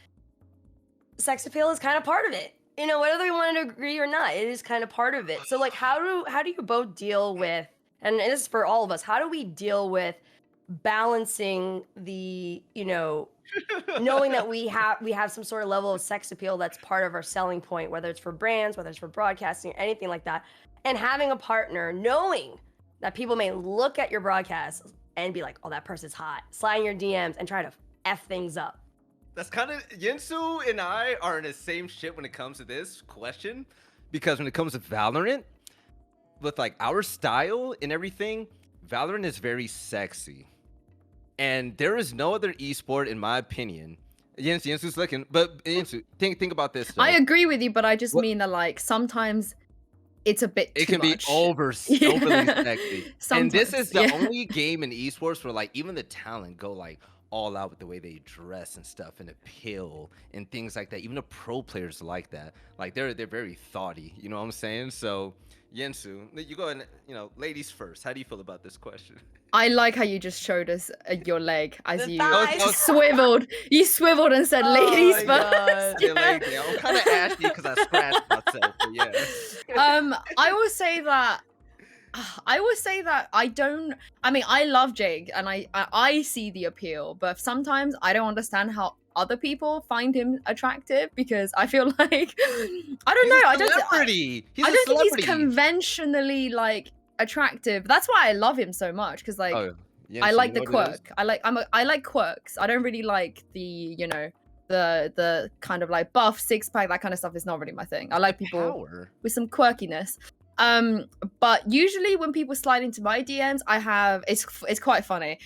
sex appeal is kind of part of it. You know, whether we want to agree or not, it is kind of part of it. So like how do you both deal with, and this is for all of us, how do we deal with balancing the, you know, knowing that we have some sort of level of sex appeal that's part of our selling point, whether it's for brands, whether it's for broadcasting, anything like that, and having a partner knowing that people may look at your broadcast and be like, oh, that person's hot, slide in your DMs and try to F things up. That's kind of Yinsu and I are in the same shit when it comes to this question, because when it comes to Valorant, with like our style and everything, Valorant is very sexy, and there is no other esport, in my opinion. Yinsu's looking, but Yinsu, think about this. Though. I agree with you, but I just What- mean that like sometimes it's a bit It too can be much. overly sexy. And this Sometimes, is the yeah. only game in esports where like even the talent go like all out with the way they dress and stuff and appeal and things like that. Even the pro players like that. Like they're very thoughty, you know what I'm saying? So Yinsu, you go and ladies first. How do you feel about this question? I like how you just showed us your leg as The you thighs. swiveled. You swiveled and said, "Ladies my first." God. Your leg, yeah. I'm kind of ashy because I scratched myself, but yeah. I will say that I mean, I love Jake and I see the appeal, but sometimes I don't understand how other people find him attractive, because I feel like I don't know. I don't think he's conventionally like attractive. That's why I love him so much, because like I like the quirk. I like quirks. I don't really like the the kind of like buff six pack, that kind of stuff is not really my thing. I like people with some quirkiness. But usually when people slide into my DMs, it's quite funny.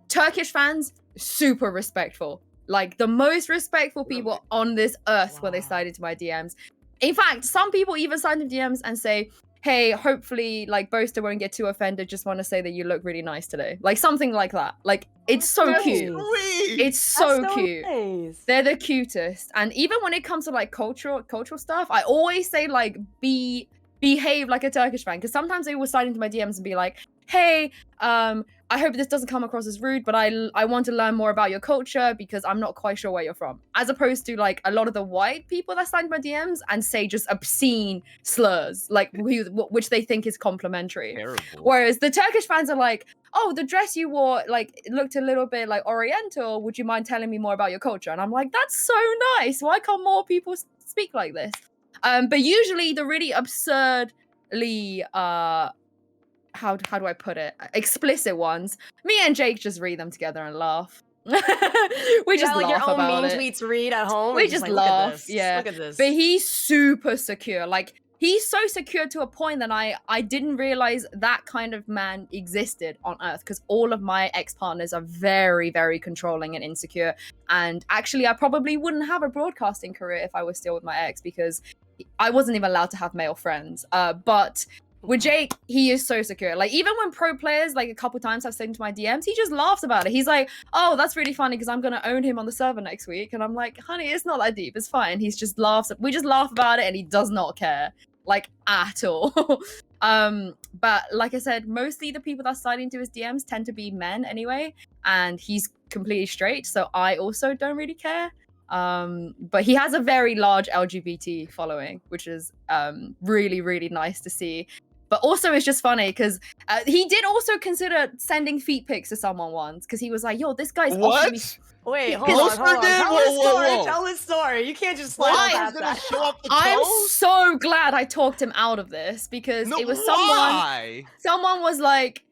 Turkish fans, super respectful. Like the most respectful people on this earth when they slide into my DMs. In fact, some people even slide into DMs and say, hey, hopefully like Boaster won't get too offended, just want to say that you look really nice today. Like something like that. Like it's so cute. It's so cute. Nice. They're the cutest. And even when it comes to like cultural stuff, I always say like behave like a Turkish fan, because sometimes they will slide into my DMs and be like, hey, I hope this doesn't come across as rude, but I want to learn more about your culture because I'm not quite sure where you're from. As opposed to like a lot of the white people that slide into my DMs and say just obscene slurs, like which they think is complimentary. Terrible. Whereas the Turkish fans are like, oh, the dress you wore like looked a little bit like Oriental. Would you mind telling me more about your culture? And I'm like, that's so nice. Why can't more people speak like this? But usually the really absurdly how do I put it? Explicit ones. Me and Jake just read them together and laugh. We just like laugh your own about mean it. tweets read at home. We just like, laugh. Yeah. Look at this. But he's super secure. Like he's so secure to a point that I didn't realize that kind of man existed on Earth, because all of my ex-partners are very, very controlling and insecure. And actually, I probably wouldn't have a broadcasting career if I was still with my ex, because I wasn't even allowed to have male friends. But with Jake, he is so secure. Like even when pro players, like a couple times have sent into my DMs, he just laughs about it. He's like, oh, that's really funny because I'm going to own him on the server next week. And I'm like, honey, it's not that deep. It's fine. He's just laughs. We just laugh about it and he does not care, like at all. But like I said, mostly the people that slide into his DMs tend to be men anyway. And he's completely straight. So I also don't really care. But he has a very large LGBT following, which is really, really nice to see. But also it's just funny because he did also consider sending feet pics to someone once, because he was like, yo, this guy's offering me... Wait, hold on. Tell his story. You can't just slide past that. Show up the I'm toes? so glad I talked him out of this, because it was someone was like,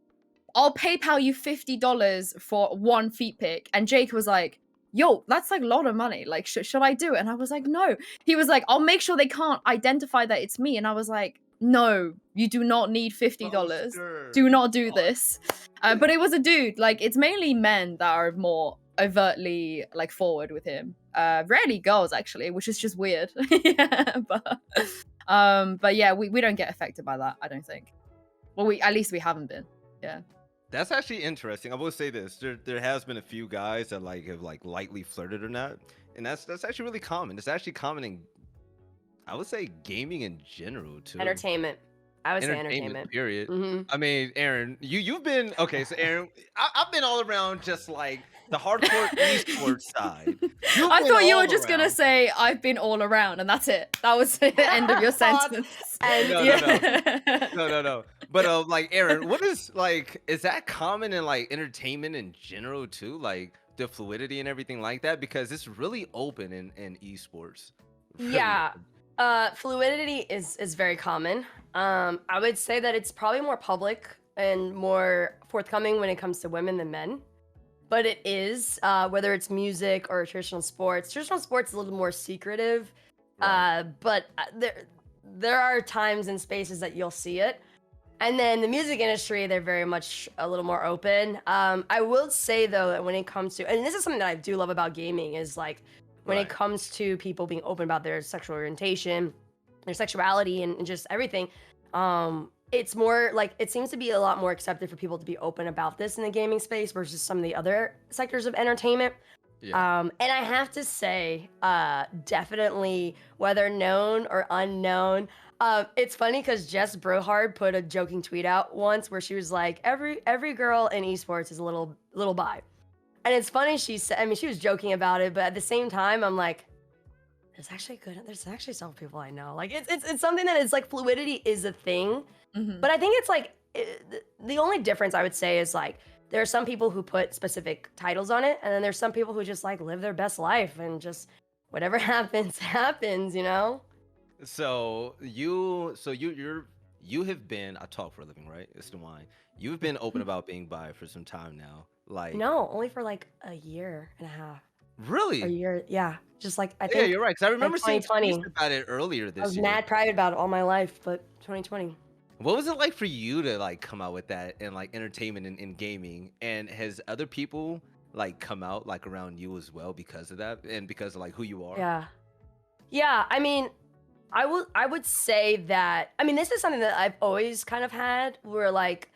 I'll PayPal you $50 for one feet pic. And Jake was like, yo, that's like a lot of money. Like, should I do it? And I was like, no. He was like, I'll make sure they can't identify that it's me. And I was like, no, you do not need $50. Boaster. Do not do this. But it was a dude. Like, it's mainly men that are more overtly like forward with him. Rarely girls actually, which is just weird. Yeah, but yeah, we don't get affected by that, I don't think. Well, at least we haven't been. Yeah. That's actually interesting. I will say this: there has been a few guys that like have like lightly flirted or not, and that's actually really common. It's actually common in, I would say, gaming in general too. Entertainment. I would say entertainment. Period. Mm-hmm. I mean, Erin, you've been okay. So Erin, I've been all around just like the hardcore esports side. I thought you were just gonna say I've been all around, and that's it. That was the end of your sentence. No. But like Erin, what is like? Is that common in like entertainment in general too? Like the fluidity and everything like that, because it's really open in esports. Really yeah. open. Fluidity is very common. I would say that it's probably more public and more forthcoming when it comes to women than men. But it is, whether it's music or traditional sports. Traditional sports is a little more secretive. Right. But there are times and spaces that you'll see it. And then the music industry, they're very much a little more open. I will say, though, that when it comes to, and this is something that I do love about gaming, is like, when it comes to people being open about their sexual orientation, their sexuality, and just everything, it's more like, it seems to be a lot more accepted for people to be open about this in the gaming space versus some of the other sectors of entertainment. Yeah. And I have to say, definitely, whether known or unknown, it's funny because Jess Brohard put a joking tweet out once where she was like, every girl in esports is a little bi. And it's funny, she said, I mean, she was joking about it, but at the same time, I'm like, there's actually several people I know. Like, it's something that is like, fluidity is a thing. Mm-hmm. But I think it's like, the only difference I would say is like, there are some people who put specific titles on it, and then there's some people who just like live their best life and just whatever happens, happens, you know? So you have been, I talk for a living, right? It's the wine. You've been open about being bi for some time now. Like No, only for like a year and a half. really? A year, yeah. Just like I Yeah, think you're right. Cause I remember seeing 2020. tweets about it earlier I this was year. mad private about it all my life, but 2020. What was it like for you to like come out with that in like entertainment and gaming? And has other people like come out like around you as well because of that and because of like who you are? Yeah. Yeah, I mean, I would say that, I mean, this is something that I've always kind of had where like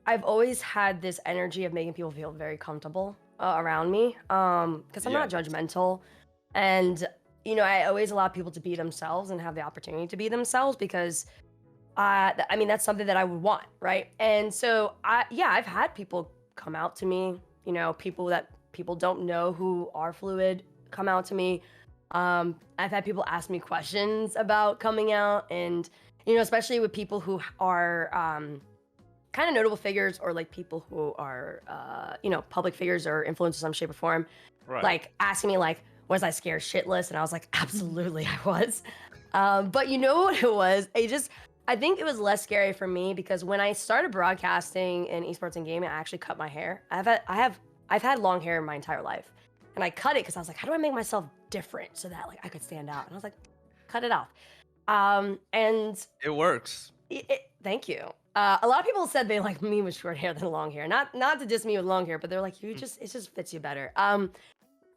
I've always had this energy of making people feel very comfortable around me because I'm not judgmental, and you know, I always allow people to be themselves and have the opportunity to be themselves because I mean, that's something that I would want, right? And so I've had people come out to me, you know, people that people don't know who are fluid come out to me. I've had people ask me questions about coming out, and you know, especially with people who are kind of notable figures or like people who are you know, public figures or influencers in some shape or form, like asking me like, was I scared shitless? And I was like, absolutely I was. But you know what it was? I think it was less scary for me because when I started broadcasting in esports and gaming, I actually cut my hair. I've had long hair my entire life, and I cut it because I was like, how do I make myself different so that like I could stand out? And I was like, cut it off. And It works. thank you. A lot of people said they like me with short hair than long hair. Not to diss me with long hair, but they're like, it just fits you better.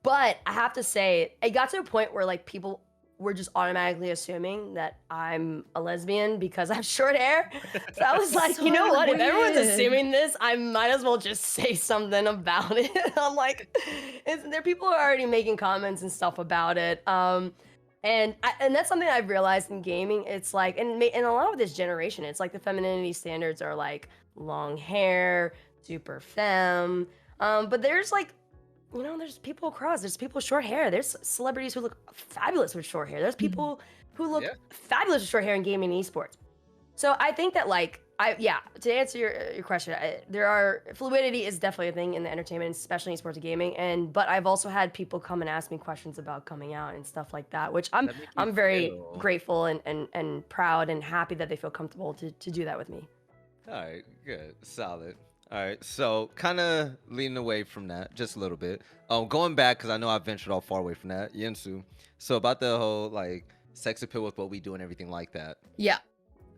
But I have to say, it got to a point where like people were just automatically assuming that I'm a lesbian because I have short hair. So I was like, you know what? If everyone's assuming this, I might as well just say something about it. I'm like, there people are already making comments and stuff about it. And that's something I've realized in gaming. It's like, and a lot of this generation, it's like the femininity standards are like long hair, super femme. But there's like, you know, there's people across. There's people with short hair. There's celebrities who look fabulous with short hair. There's people who look fabulous with short hair in gaming and esports. So I think that like, to answer your question, fluidity is definitely a thing in the entertainment, especially in sports and gaming. But I've also had people come and ask me questions about coming out and stuff like that, which I'm very grateful and proud and happy that they feel comfortable to do that with me. All right, good, solid. All right, so kind of leaning away from that just a little bit. Going back because I know I ventured all far away from that, Yinsu. So about the whole like sex appeal with what we do and everything like that. Yeah.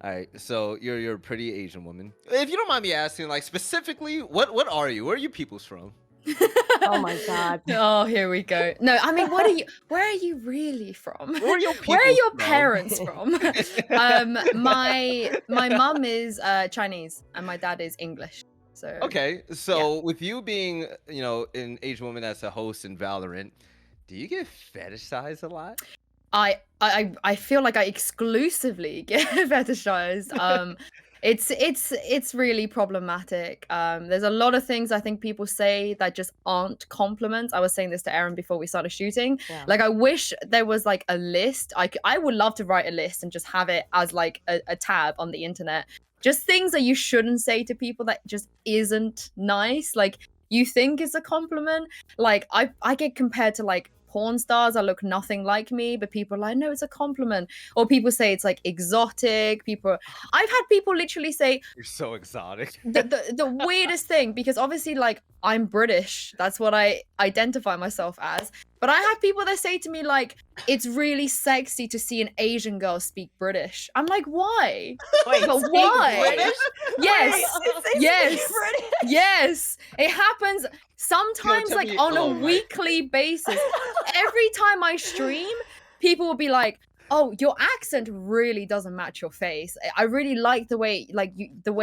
All right, so you're a pretty Asian woman. If you don't mind me asking, like specifically, what are you? Where are you peoples from? Oh my god. Oh, here we go. No, I mean, where are you really from? Where are your parents from? My mum is Chinese and my dad is English. So okay, so with you being, you know, an Asian woman that's a host in Valorant, do you get fetishized a lot? I feel like I exclusively get fetishized. It's really problematic. There's a lot of things I think people say that just aren't compliments. I was saying this to Erin before we started shooting. Yeah. Like I wish there was like a list. I would love to write a list and just have it as like a tab on the internet. Just things that you shouldn't say to people that just isn't nice. Like you think it's a compliment. Like I get compared to like porn stars that look nothing like me, but people are like, no, it's a compliment. Or people say it's like exotic. I've had people literally say You're so exotic. the weirdest thing, because obviously like I'm British, that's what I identify myself as, but I have people that say to me like, it's really sexy to see an Asian girl speak British. I'm like, why? Wait, but why? British? Yes. Wait, Yes. British? Yes. It happens sometimes like on a weekly basis. Every time I stream, people will be like, oh, your accent really doesn't match your face. I really like the way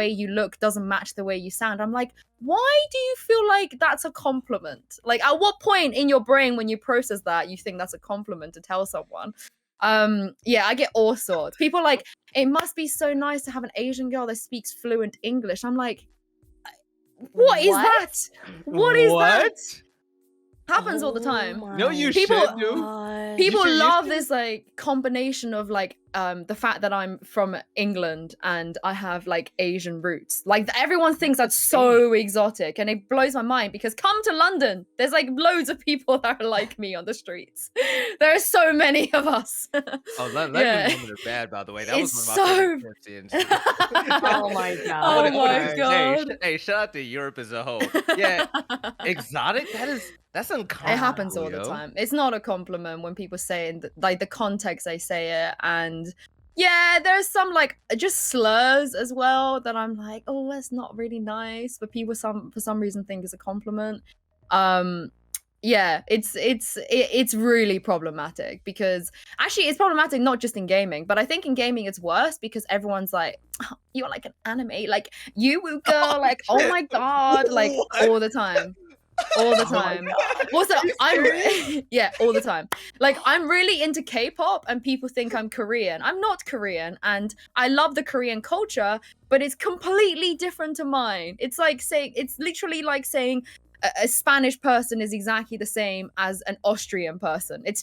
you look doesn't match the way you sound. I'm like, why do you feel like that's a compliment? Like at what point in your brain when you process that you think that's a compliment to tell someone? I get all sorts. People like, it must be so nice to have an Asian girl that speaks fluent English. I'm like, what is that? What is that? Happens all the time. No, you People should do. People love this like combination of like the fact that I'm from England and I have like Asian roots. Like everyone thinks that's so exotic, and it blows my mind because come to London, there's like loads of people that are like me on the streets. There are so many of us. Oh, London women are bad, by the way. That was It's one of my favorite scenes. Oh my Oh god. my god. Hey, shout out to Europe as a whole. Yeah, exotic. That's uncommon. It happens all the yo. time. It's not a compliment when people say it, like the context they say it, and yeah, there's some like just slurs as well that I'm like, oh, that's not really nice, but people for some reason think it's a compliment. Yeah, it's really problematic because actually it's problematic not just in gaming, but I think in gaming it's worse because everyone's like, oh, you're like an anime, like you woo girl, like oh my god, like all the time. All the time. Also, yeah, all the time. Like I'm really into K-pop and people think I'm Korean. I'm not Korean and I love the Korean culture, but it's completely different to mine. It's like saying it's literally like saying a Spanish person is exactly the same as an Austrian person. It's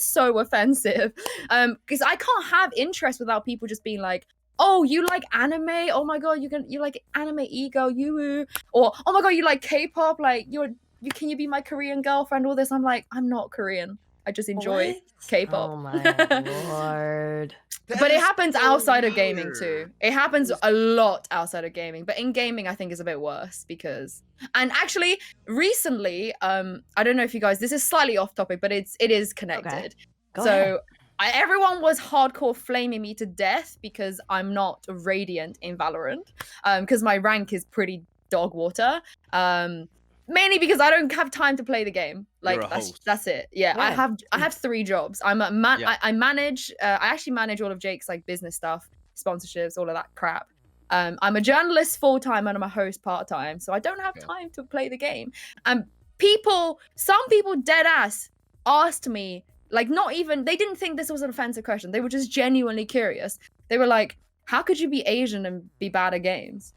so offensive. Because I can't have interest without people just being like, oh, you like anime? Oh my god, you like anime ego, you, or oh my god, you like K-pop? Like can you be my Korean girlfriend? All this, I'm like, I'm not Korean. I just enjoy What? K-pop. Oh my lord. But it happens outside of gaming too. It happens a lot outside of gaming, but in gaming, I think is a bit worse because. And actually, recently, I don't know if you guys. This is slightly off topic, but it is connected. Go ahead. Everyone was hardcore flaming me to death because I'm not radiant in Valorant, because my rank is pretty dog water. Mainly because I don't have time to play the game. Like that's it. Yeah, Yeah. I have 3 jobs. I manage. I actually manage all of Jake's like business stuff, sponsorships, all of that crap. I'm a journalist full time and I'm a host part time, so I don't have time to play the game. And some people dead ass asked me. Like, not even, they didn't think this was an offensive question. They were just genuinely curious. They were like, how could you be Asian and be bad at games?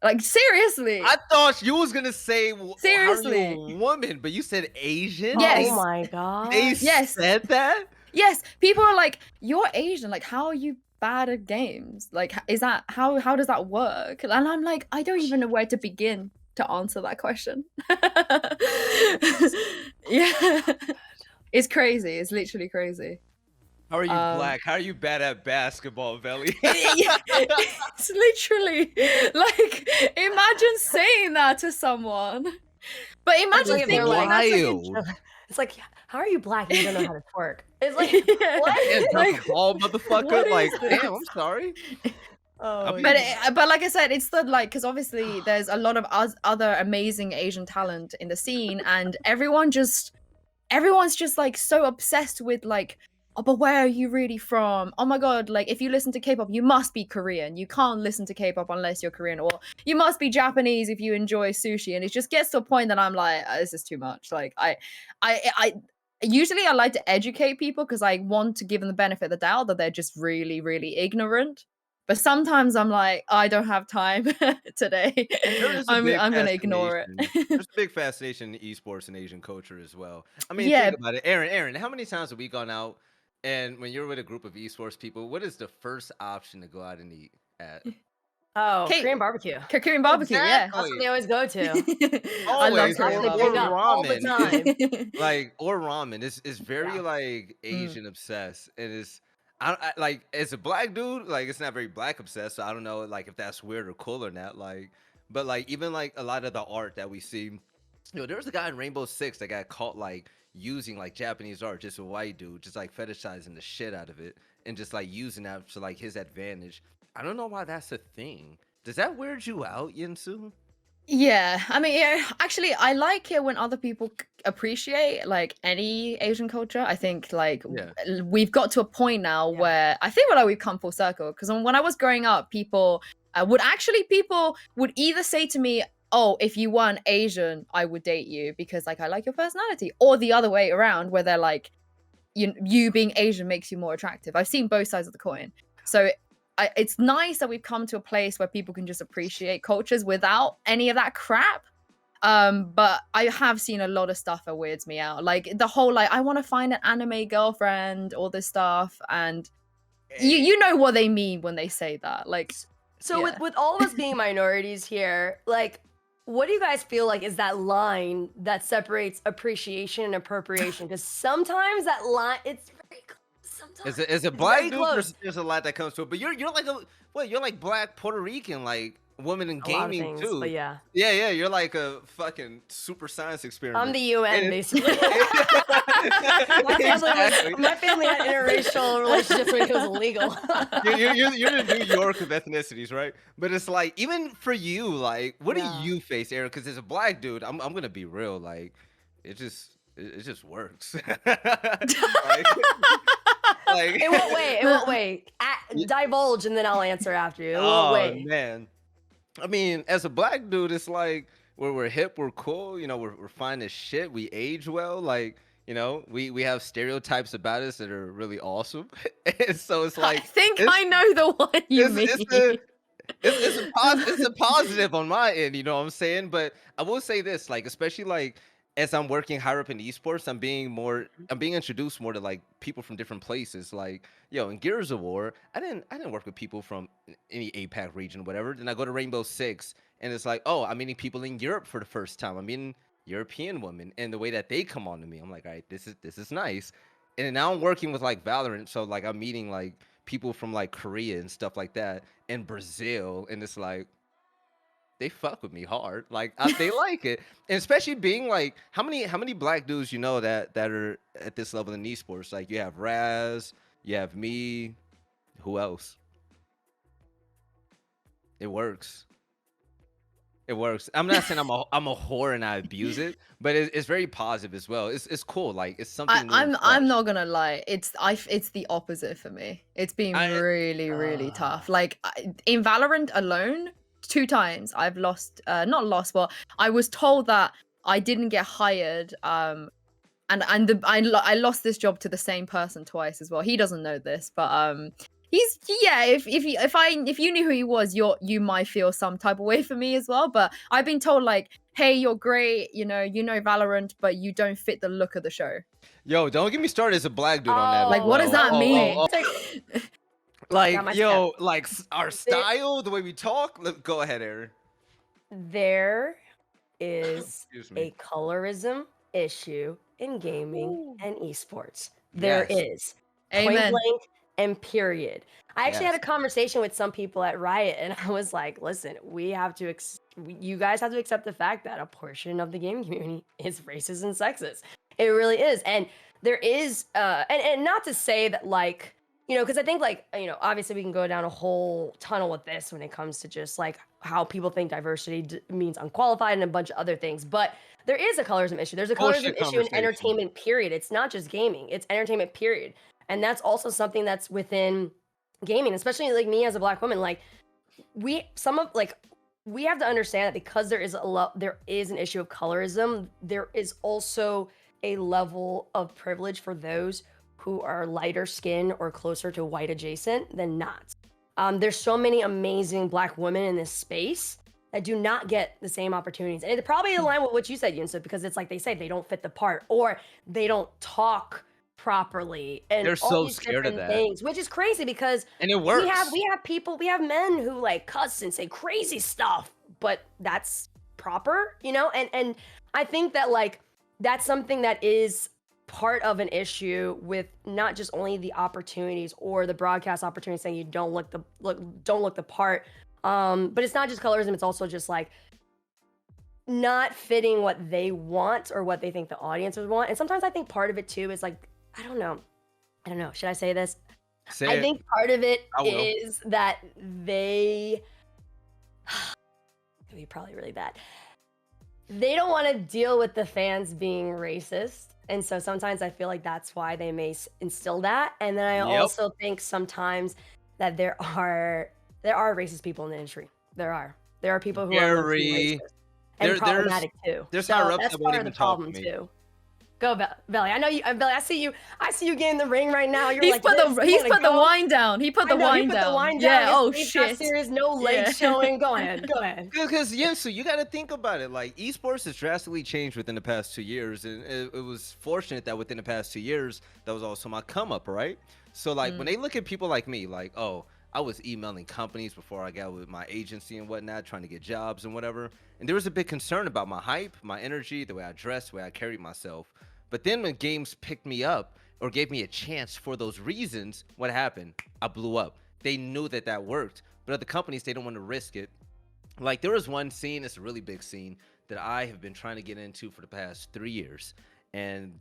Like, seriously. I thought you was going to say, seriously, how are you a woman, but you said Asian? Yes. Oh my god. They said that? Yes. People are like, you're Asian. Like, how are you bad at games? Like, is that, how does that work? And I'm like, I don't even know where to begin to answer that question. Yeah. It's crazy. It's literally crazy. How are you black? How are you bad at basketball, Velly? It's literally like, imagine saying that to someone. But imagine thinking wild. It's like, how are you black and you don't know how to twerk? It's like, what? Like, ball, motherfucker. Like, damn, I'm sorry. Oh, but like I said, it's the like because obviously there's a lot of other amazing Asian talent in the scene, and everyone's just like so obsessed with like, oh, but where are you really from? Oh my god, like if you listen to K-pop, you must be Korean. You can't listen to K-pop unless you're Korean, or you must be Japanese if you enjoy sushi. And it just gets to a point that I'm like, this is too much. Like I usually I like to educate people because I want to give them the benefit of the doubt that they're just really, really ignorant. But sometimes I'm like, I don't have time today. I'm going to ignore it. There's a big fascination in esports and Asian culture as well. I mean, think about it. Erin, how many times have we gone out and when you're with a group of esports people, what is the first option to go out and eat at? Oh, Korean barbecue. Korean barbecue, yeah. That's what they always go to. Always. Or ramen. All the time. Like, or ramen. It's very like Asian obsessed. And it's I like as a black dude, like it's not very black obsessed, so I don't know like if that's weird or cool or not. Like, but like even like a lot of the art that we see, there was a guy in Rainbow Six that got caught like using like Japanese art, just a white dude, just like fetishizing the shit out of it and just like using that to like his advantage. I don't know why that's a thing. Does that weird you out, Yinsu? Yeah, I mean, actually, I like it when other people appreciate like any Asian culture. I think like we've got to a point now where I think we've come full circle. Because when I was growing up, people would either say to me, "Oh, if you weren't Asian, I would date you because like I like your personality," or the other way around, where they're like, "You being Asian makes you more attractive." I've seen both sides of the coin, so. It's nice that we've come to a place where people can just appreciate cultures without any of that crap. But I have seen a lot of stuff that weirds me out. Like the whole like I want to find an anime girlfriend, all this stuff, and you know what they mean when they say that. Like, So yeah. with all of us being minorities here, like, what do you guys feel like is that line that separates appreciation and appropriation? Because sometimes that line, it's very close. Sometimes As a it's black very dude, close. there's a lot that comes to it. But you're like you're like black Puerto Rican, like woman in A lot of gaming things, too. but yeah. Yeah, you're like a fucking super science experiment. I'm the UN, And- basically. Exactly. My family had interracial relationships when it was illegal. You're the New York of ethnicities, right? But it's like, even for you, like, what Yeah. do you face, Erin? Because as a black dude, I'm gonna be real, like, it just works. like, In what way? In what way? Divulge, and then I'll answer after you. In what way? Man, I mean, as a black dude, it's like we're hip, we're cool, you know, we're fine as shit, we age well, like, you know, we have stereotypes about us that are really awesome. And so it's I like, think it's- I know the one you mean. it's a positive on my end, you know what I'm saying? But I will say this, like, especially like as I'm working higher up in esports, I'm being introduced more to like people from different places. Like, yo, in Gears of War, I didn't work with people from any APAC region, whatever. Then I go to Rainbow Six, and it's like, oh, I'm meeting people in Europe for the first time. I'm meeting European women, and the way that they come on to me, I'm like, all right, this is nice. And then now I'm working with like Valorant, so like I'm meeting like people from like Korea and stuff like that, and Brazil, and it's like they fuck with me hard. Like they like it, and especially being like how many black dudes you know that are at this level in esports. Like you have Raz, you have me, who else? It works. It works. I'm not saying I'm a whore and I abuse it, but it's very positive as well. It's cool. Like it's something. New and I'm fresh. not gonna lie. It's the opposite for me. It's been really tough. Like in Valorant alone, 2 times I've lost. Not lost, but I was told that I didn't get hired. I lost this job to the same person twice as well. He doesn't know this, but if you knew who he was, you might feel some type of way for me as well. But I've been told like, hey, you're great, you know Valorant, but you don't fit the look of the show. Yo, don't get me started as a black dude on that. Like, as what does well. that mean? Like, my yo, like our style, the way we talk. Go ahead, Erin. There is Excuse me. a colorism issue in gaming and esports. There Yes. is. Point Amen. blank and period. I actually had a Yes. conversation with some people at Riot, and I was like, listen, you guys have to accept the fact that a portion of the gaming community is racist and sexist. It really is. And there is, and not to say that, like, you know, because I think, like, you know, obviously we can go down a whole tunnel with this when it comes to just like how people think diversity means unqualified and a bunch of other things. But there is a colorism issue. There's a Bullshit colorism issue in conversation. entertainment, period. It's not just gaming, it's entertainment, period. And that's also something that's within gaming, especially like me as a black woman. Like we have to understand that because there is an issue of colorism, there is also a level of privilege for those who are lighter skin or closer to white adjacent than not. There's so many amazing black women in this space that do not get the same opportunities. And it probably align with what you said, Yinsu, because it's like they say they don't fit the part or they don't talk properly, and They're all so these scared of different that. things, which is crazy because And it works. we have men who like cuss and say crazy stuff, but that's proper, you know? And I think that like that's something that is part of an issue with not just only the opportunities or the broadcast opportunities saying you don't look the part, but it's not just colorism, it's also just like not fitting what they want or what they think the audience would want. And sometimes I think part of it too is like, I don't know. Should I say this? I think part of it is that they it'd be probably really bad. They don't want to deal with the fans being racist. And so sometimes I feel like that's why they may instill that. And then I also think sometimes that there are racist people in the industry. There are people who are racist and problematic too. There's so higher ups that's that won't part of even the talk to problem me. too. Go, Velly. I know you, Velly. I see you. I see you getting the ring right now. You're He's like, put the "Yes, wanna go?" wine down. He put the wine He put the down. wine down. Yeah. His Oh face got shit. serious. No legs showing. Go ahead. Go ahead. Because Yinsu, you got to think about it. Like esports has drastically changed within the past 2 years, and it was fortunate that within the past 2 years, that was also my come up, right? So like when they look at people like me, like, oh, I was emailing companies before I got with my agency and whatnot, trying to get jobs and whatever, and there was a big concern about my hype, my energy, the way I dressed, the way I carried myself. But then when games picked me up or gave me a chance for those reasons, what happened? I blew up. They knew that that worked, but other companies, they don't want to risk it. Like there was one scene, it's a really big scene that I have been trying to get into for the past 3 years. And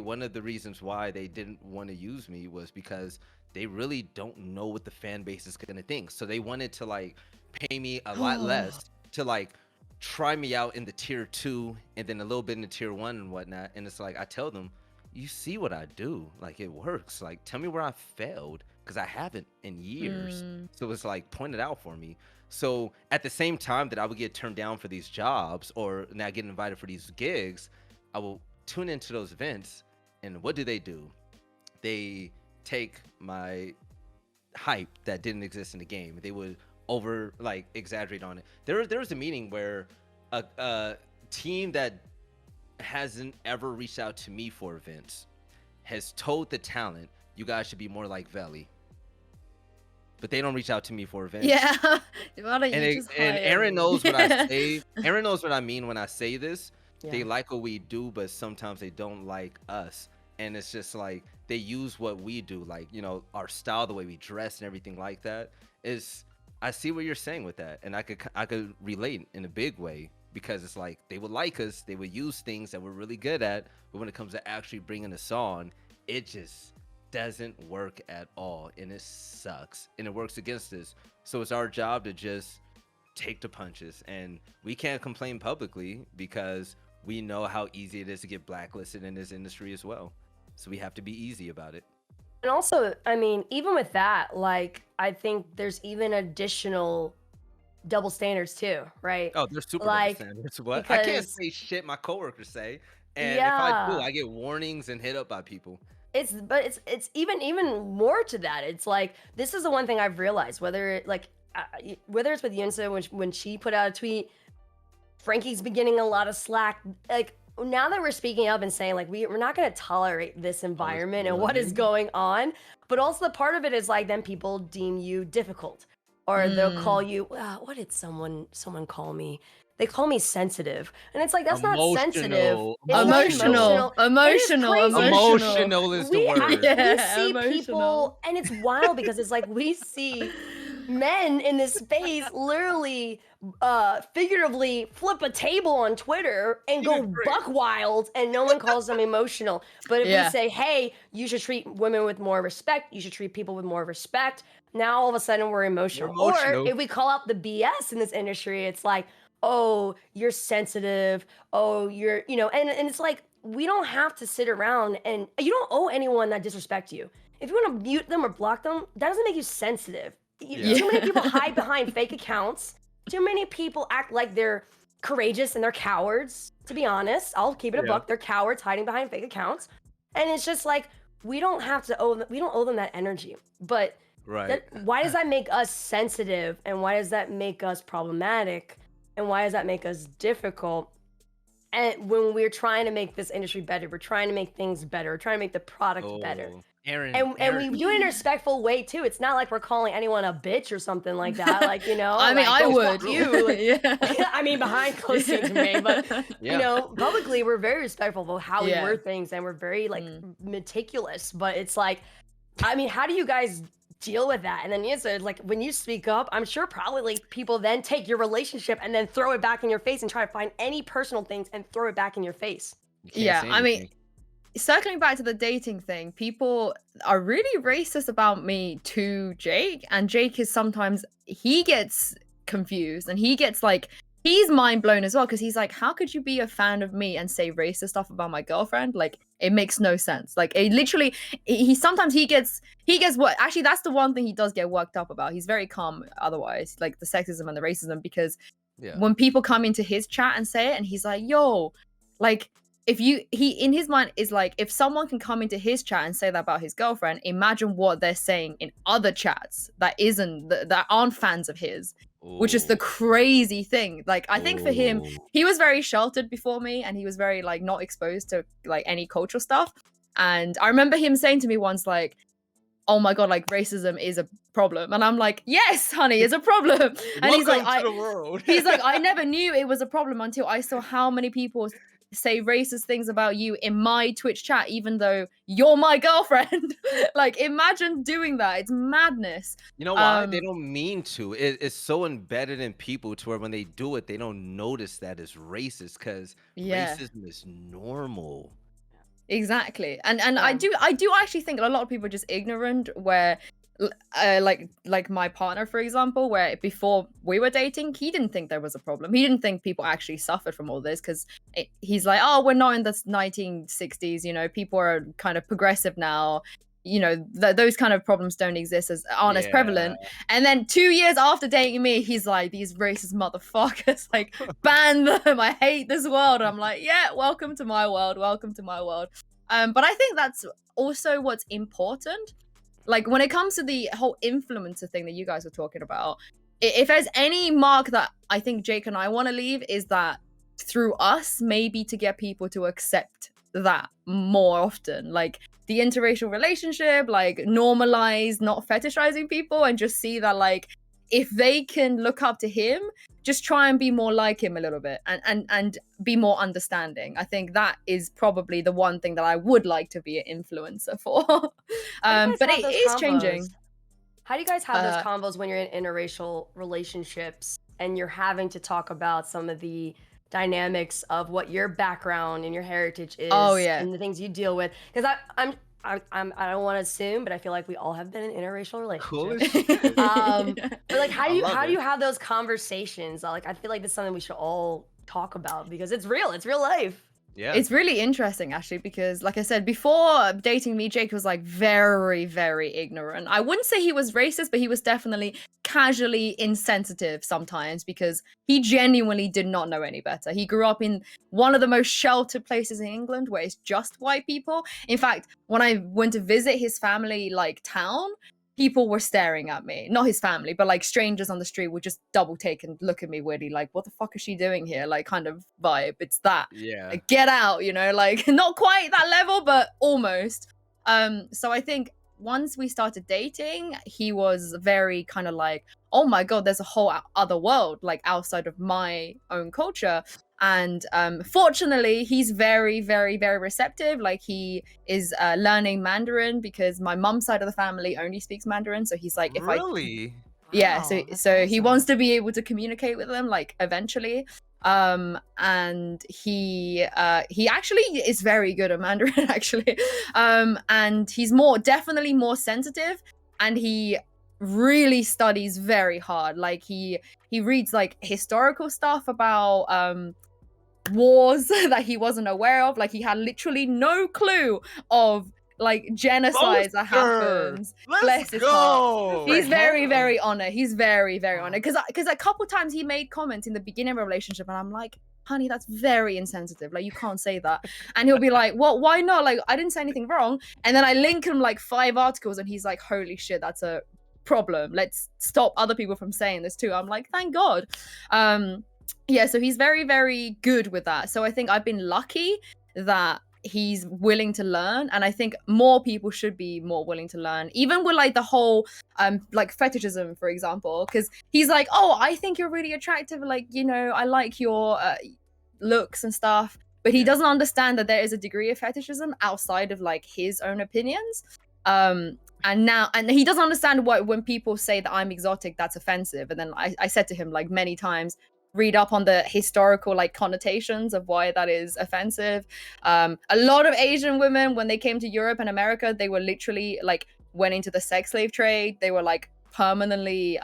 one of the reasons why they didn't want to use me was because they really don't know what the fan base is going to think. So they wanted to like pay me a lot less to like try me out in the tier 2 and then a little bit in the tier 1 and whatnot. And it's like, I tell them, you see what I do, like it works. Like tell me where I failed, because I haven't in years. So it's like pointed out for me. So at the same time that I would get turned down for these jobs or now get invited for these gigs, I will tune into those events. And what do? They take my hype that didn't exist in the game. They would over like exaggerate on it. There was a meeting where a team that hasn't ever reached out to me for events has told the talent, you guys should be more like Velly. But they don't reach out to me for events. Yeah. Why don't you And, just and hire Erin me? knows what I say. Erin knows what I mean when I say this. Yeah. They like what we do, but sometimes they don't like us. And it's just like they use what we do, like, you know, our style, the way we dress and everything like that. I see what you're saying with that. And I could relate in a big way, because it's like they would like us, they would use things that we're really good at, but when it comes to actually bringing us on, it just doesn't work at all, and it sucks, and it works against us. So it's our job to just take the punches, and we can't complain publicly because we know how easy it is to get blacklisted in this industry as well. So we have to be easy about it. And also, I mean, even with that, like, I think there's even additional double standards too, right? Oh, they're super Like, double standards. What? I can't because say shit my coworkers say, and if I do, I get warnings and hit up by people. it's even more to that. It's like, this is the one thing I've realized, whether it's with Yinsu when she put out a tweet, Frankie's been getting a lot of slack. Like, now that we're speaking up and saying like we're not going to tolerate this environment and what is going on, but also the part of it is like then people deem you difficult, or they'll call you, what did someone call me? They call me sensitive, and it's like, that's not sensitive. It's Emotional. Emotional is the word. We see people, and it's wild because it's like we see men in this space literally figuratively flip a table on Twitter and go buck wild, and no one calls them emotional. But if we say, hey, you should treat women with more respect, you should treat people with more respect, now all of a sudden we're emotional. Or if we call out the BS in this industry, it's like, oh, you're sensitive, oh, you're, and it's like, we don't have to sit around, and you don't owe anyone that disrespect you. If you want to mute them or block them, that doesn't make you sensitive. Too many people hide behind fake accounts. Too many people act like they're courageous and they're cowards. To be honest, I'll keep it a buck. They're cowards hiding behind fake accounts, and it's just like, we don't owe them that energy. But why does that make us sensitive, and why does that make us problematic, and why does that make us difficult? And when we're trying to make this industry better, we're trying to make things better, we're trying to make the product better. Erin, and we do it in a respectful way too. It's not like we're calling anyone a bitch or something like that. Like, I mean, like, I would. You. I mean, behind closed scenes, maybe, but publicly, we're very respectful of how we word things, and we're very like meticulous. But it's like, I mean, how do you guys deal with that? And then like, when you speak up, I'm sure probably like people then take your relationship and then throw it back in your face and try to find any personal things and throw it back in your face. I mean, circling back to the dating thing, people are really racist about me to Jake, and Jake is sometimes, he gets confused and he gets like, he's mind blown as well, because he's like, how could you be a fan of me and say racist stuff about my girlfriend? Like, it makes no sense. Like, it literally, he sometimes he gets what, actually that's the one thing he does get worked up about. He's very calm otherwise, like the sexism and the racism, because when people come into his chat and say it, and he's like, yo, like, he in his mind is like, if someone can come into his chat and say that about his girlfriend, imagine what they're saying in other chats that aren't fans of his, which is the crazy thing. Like, I think for him, he was very sheltered before me, and he was very like not exposed to like any cultural stuff. And I remember him saying to me once, like, oh my god, like racism is a problem. And I'm like, yes, honey, it's a problem. And he's like, I never knew it was a problem until I saw how many people say racist things about you in my Twitch chat, even though you're my girlfriend. Like, imagine doing that. It's madness. You know why? They don't mean to. It's so embedded in people to where when they do it, they don't notice that it's racist, because racism is normal. Exactly. And I do actually think a lot of people are just ignorant, where like my partner, for example, where before we were dating, he didn't think there was a problem. He didn't think people actually suffered from all this, because he's like, oh, we're not in the 1960s, you know, people are kind of progressive now, you know, those kind of problems don't exist, aren't as prevalent. And then 2 years after dating me, he's like, these racist motherfuckers, like, ban them, I hate this world. I'm like, yeah, welcome to my world. But I think that's also what's important. Like, when it comes to the whole influencer thing that you guys were talking about, if there's any mark that I think Jake and I want to leave, is that through us, maybe to get people to accept that more often, like the interracial relationship, like normalize not fetishizing people, and just see that, like, if they can look up to him, just try and be more like him a little bit, and be more understanding. I think that is probably the one thing that I would like to be an influencer for. But it is changing. How do you guys have those combos when you're in interracial relationships and you're having to talk about some of the dynamics of what your background and your heritage is, and the things you deal with? Because I don't want to assume, but I feel like we all have been in interracial relationships. But like, how do you have those conversations? Like, I feel like that's something we should all talk about, because it's real life. Yeah, it's really interesting, actually, because like I said, before dating me, Jake was like very, very ignorant. I wouldn't say he was racist, but he was definitely casually insensitive sometimes, because he genuinely did not know any better. He grew up in one of the most sheltered places in England, where it's just white people. In fact, when I went to visit his family, like, town, people were staring at me. Not his family, but like strangers on the street would just double take and look at me weirdly, like, what the fuck is she doing here? Like, kind of vibe. It's that. Yeah. Like, get out, you know, like, not quite that level, but almost. So I think once we started dating, he was very kind of like, oh my god, there's a whole other world, like, outside of my own culture. And fortunately, he's very, very, very receptive. Like, he is learning Mandarin, because my mom's side of the family only speaks Mandarin. So he's like, Wow, so he wants to be able to communicate with them, like, eventually. And he actually is very good at Mandarin, actually. And he's definitely more sensitive, and he really studies very hard. Like, he reads like historical stuff about wars that he wasn't aware of. Like, he had literally no clue of like genocides that happens. Bless his heart. He's very, very honored. He's very, very honored. Because a couple times he made comments in the beginning of a relationship, and I'm like, honey, that's very insensitive. Like, you can't say that. And he'll be like, well, why not? Like, I didn't say anything wrong. And then I link him like 5 articles, and he's like, holy shit, that's a problem. Let's stop other people from saying this too. I'm like, thank God. Yeah, so he's very, very good with that. So I think I've been lucky that he's willing to learn, and I think more people should be more willing to learn, even with like the whole like fetishism, for example, because he's like, oh, I think you're really attractive, like, you know, I like your looks and stuff, but he doesn't understand that there is a degree of fetishism outside of like his own opinions. And he doesn't understand why when people say that I'm exotic, that's offensive. And then I said to him like many times, read up on the historical like connotations of why that is offensive. A lot of Asian women, when they came to Europe and America, they were literally like went into the sex slave trade. They were like permanently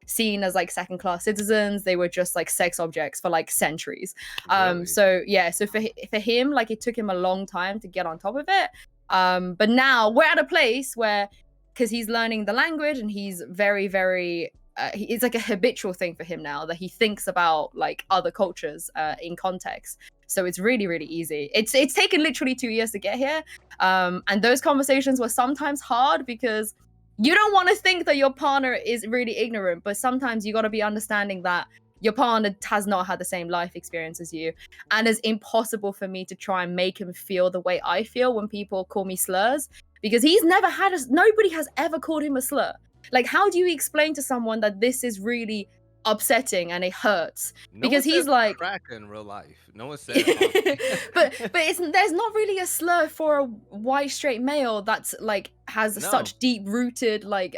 seen as like second-class citizens. They were just like sex objects for like centuries. Really? So for him, like, it took him a long time to get on top of it. But now we're at a place where, because he's learning the language and he's very, very it's like a habitual thing for him now that he thinks about like other cultures in context. So it's really, really easy. It's taken literally 2 years to get here. And those conversations were sometimes hard because you don't want to think that your partner is really ignorant, but sometimes you got to be understanding that your partner has not had the same life experience as you. And it's impossible for me to try and make him feel the way I feel when people call me slurs, because he's never had nobody has ever called him a slur. Like, how do you explain to someone that this is really upsetting and it hurts? Because he's like crack in real life. No one said it. but there's not really a slur for a white straight male that's like has such deep rooted like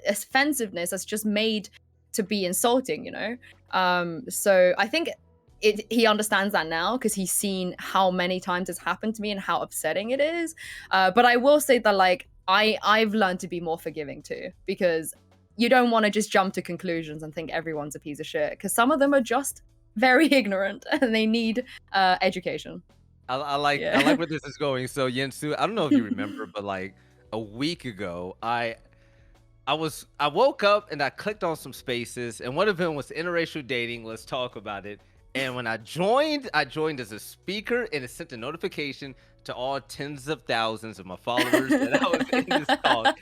offensiveness that's just made to be insulting, you know. So I think he understands that now because he's seen how many times it's happened to me and how upsetting it is. But I will say that like I've learned to be more forgiving too, because you don't want to just jump to conclusions and think everyone's a piece of shit, because some of them are just very ignorant and they need education. I like where this is going. So Yinsu, I don't know if you remember, but like a week ago, I woke up and I clicked on some spaces, and one of them was interracial dating. Let's talk about it. And when I joined as a speaker, and it sent a notification to all tens of thousands of my followers that I was in this talk.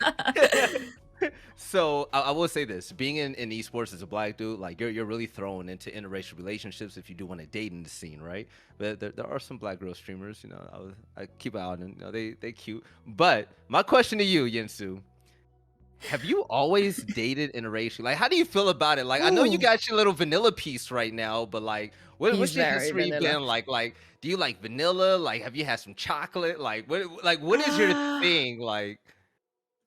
So I will say this: being in esports as a black dude, like you're really thrown into interracial relationships if you do want to date in the scene, right? But there are some black girl streamers, you know. I keep an eye on them. You know, they cute. But my question to you, Yinsu. Have you always dated interracial? Like, how do you feel about it? Like, I know you got your little vanilla piece right now, but like, what's your history been like? Like, do you like vanilla? Like, have you had some chocolate? Like, what is your thing? Like,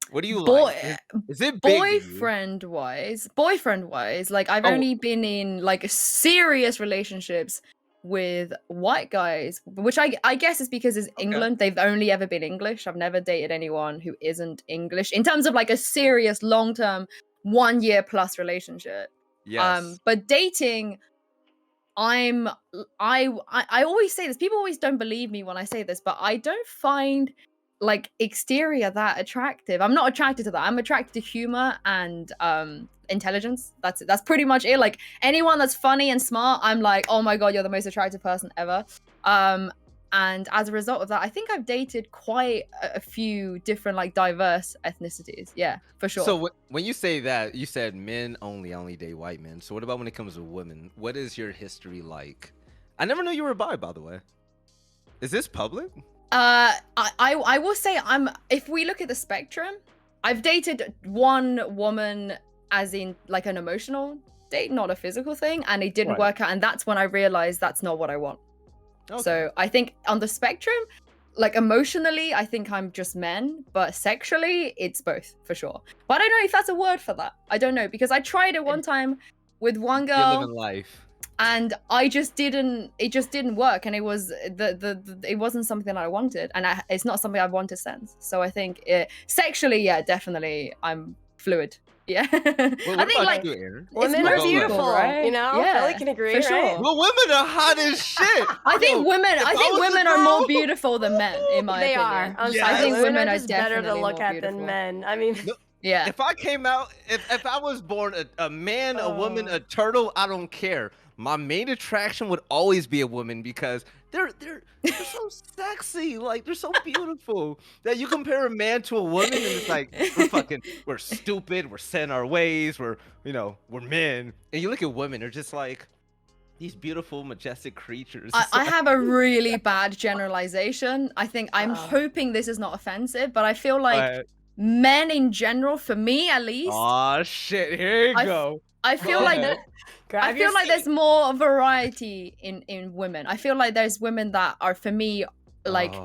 what do you like? Is it big boyfriend wise? Like, I've only been in like serious relationships with white guys, which I guess is because it's England. They've only ever been English. I've never dated anyone who isn't English in terms of like a serious long-term 1 year plus relationship. Yes. But dating, I always say this, people always don't believe me when I say this, but I don't find like exterior that attractive. I'm not attracted to that. I'm attracted to humor and intelligence. That's pretty much it. Like, anyone that's funny and smart, I'm like, oh my god, you're the most attractive person ever. And as a result of that, I think I've dated quite a few different like diverse ethnicities. Yeah, for sure. So when you say that, you said men only date white men. So what about when it comes to women? What is your history like? I never knew you were bi, by the way. Is this public? I will say if we look at the spectrum, I've dated one woman as in like an emotional date, not a physical thing, and it didn't work out, and that's when I realized that's not what I want. So I think on the spectrum, like emotionally, I think I'm just men, but sexually, it's both for sure. But I don't know if that's a word for that. I don't know, because I tried it one time with one girl. You're living life. And it just didn't work, and it was it wasn't something I wanted, and it's not something I've wanted since. So I think sexually, yeah, definitely I'm fluid. Yeah. Well, I think like women are beautiful, right? You know, yeah, Velly can agree, for sure. right? Well, women are hot as shit. I think women are more beautiful than men, in my opinion. They are. I think women are just better to look at beautiful than men. I mean, yeah. If I came out, if I was born a man, a woman, a turtle, I don't care. My main attraction would always be a woman, because they're so sexy, like they're so beautiful that you compare a man to a woman and it's like we're stupid, we're set in our ways, we're men, and you look at women, they're just like these beautiful, majestic creatures. I have a really bad generalization. I think I'm hoping this is not offensive, but I feel like men in general, for me at least. Oh shit! Here you go. I feel like there's more variety in women. I feel like there's women that are, for me, like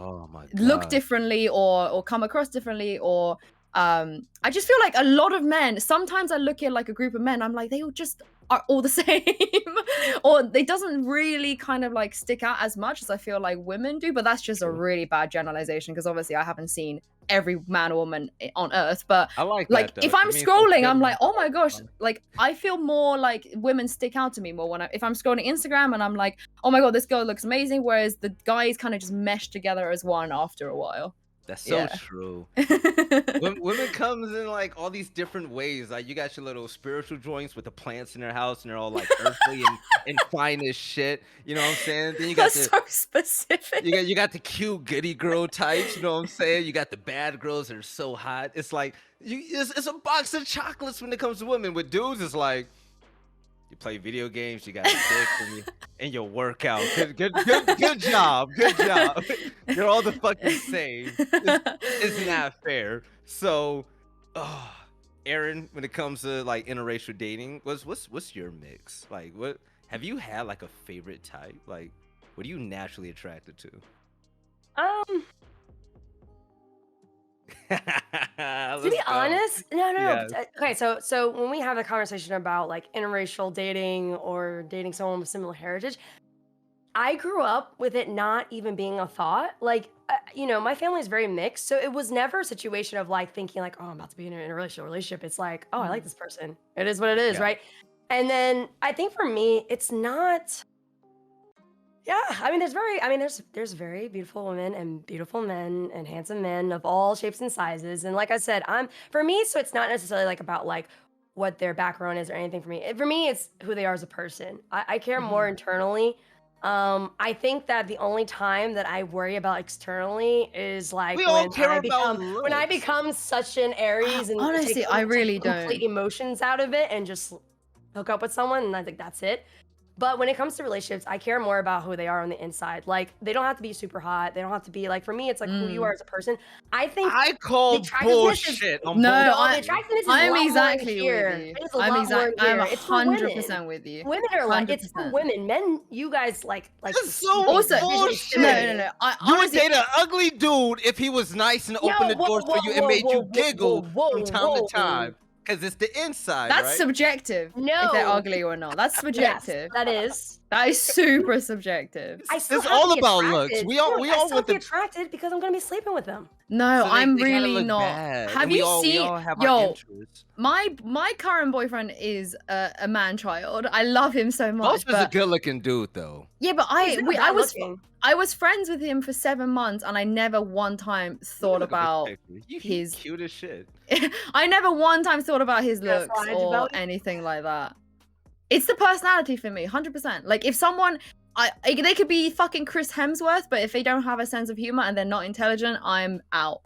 look differently or come across differently, or I just feel like a lot of men. Sometimes I look at like a group of men, I'm like, they all just are all the same, or it doesn't really kind of like stick out as much as I feel like women do. But that's just a really bad generalization, because obviously I haven't seen every man or woman on earth, but I like if I'm scrolling, I'm like, oh my gosh, like I feel more like women stick out to me more when if I'm scrolling Instagram and I'm like, oh my god, this girl looks amazing, whereas the guys kind of just mesh together as one after a while. That's so Yeah. true. Women comes in like all these different ways. Like you got your little spiritual joints with the plants in their house, and they're all like earthly and fine as shit. You know what I'm saying? Then you got That's the so specific. you got the cute goody girl types. You know what I'm saying? You got the bad girls that are so hot. It's like it's a box of chocolates when it comes to women. With dudes, it's like you play video games, you got a dick, and you work out. Good job. Good job. You're all the fucking same. It's not fair. So, Erin, when it comes to like interracial dating, what's your mix? Like, what have you had like a favorite type? Like, what are you naturally attracted to? To be honest, no. Yes. Okay, so when we have a conversation about like interracial dating or dating someone with similar heritage, I grew up with it not even being a thought. Like, my family is very mixed, so it was never a situation of like thinking like, oh, I'm about to be in an interracial relationship. It's like, oh, I like this person. It is what it is, Yeah. right? And then I think for me, it's not. Yeah, there's very beautiful women and beautiful men and handsome men of all shapes and sizes. And like I said, for me, so it's not necessarily like about like what their background is or anything for me. For me, it's who they are as a person. I care more internally. I think that the only time that I worry about externally is like We all when care I about become become such an Aries and Honestly, take I really complete don't. emotions out of it and just hook up with someone and I think that's it. But when it comes to relationships, I care more about who they are on the inside. Like, they don't have to be super hot. They don't have to be like, for me, it's like who you are as a person. I think I call attractiveness is- bullshit. No, the attractiveness is a I'm lot more in exactly here. with you. It is a lot more in I'm here. It's for women. 100% with you. Women are like, it's for 100%. women. Men, you guys like. That's so Also, bullshit. no. I You would honestly, date an ugly dude if he was nice and opened the doors for you and made you giggle from time to time. Because it's the inside, that's right? subjective. No. If they're ugly or not, that's subjective. Yes, that is. That is super subjective. I still It's have to all be about attracted. looks. We all still want be the. attracted because I'm gonna be sleeping with them. No, So I'm they kinda really look not. bad, Have and you we seen? all have our Yo, interests. my current boyfriend is a man child. I love him so much. Boaster's a But good-looking dude, though. yeah, but He's not bad looking. I was friends with him for 7 months, and I never one time thought about He's his. cute as shit. I never one time thought about his That's looks why, or Belly. anything like that. It's the personality for me, 100%. Like if someone, they could be fucking Chris Hemsworth, but if they don't have a sense of humor and they're not intelligent, I'm out.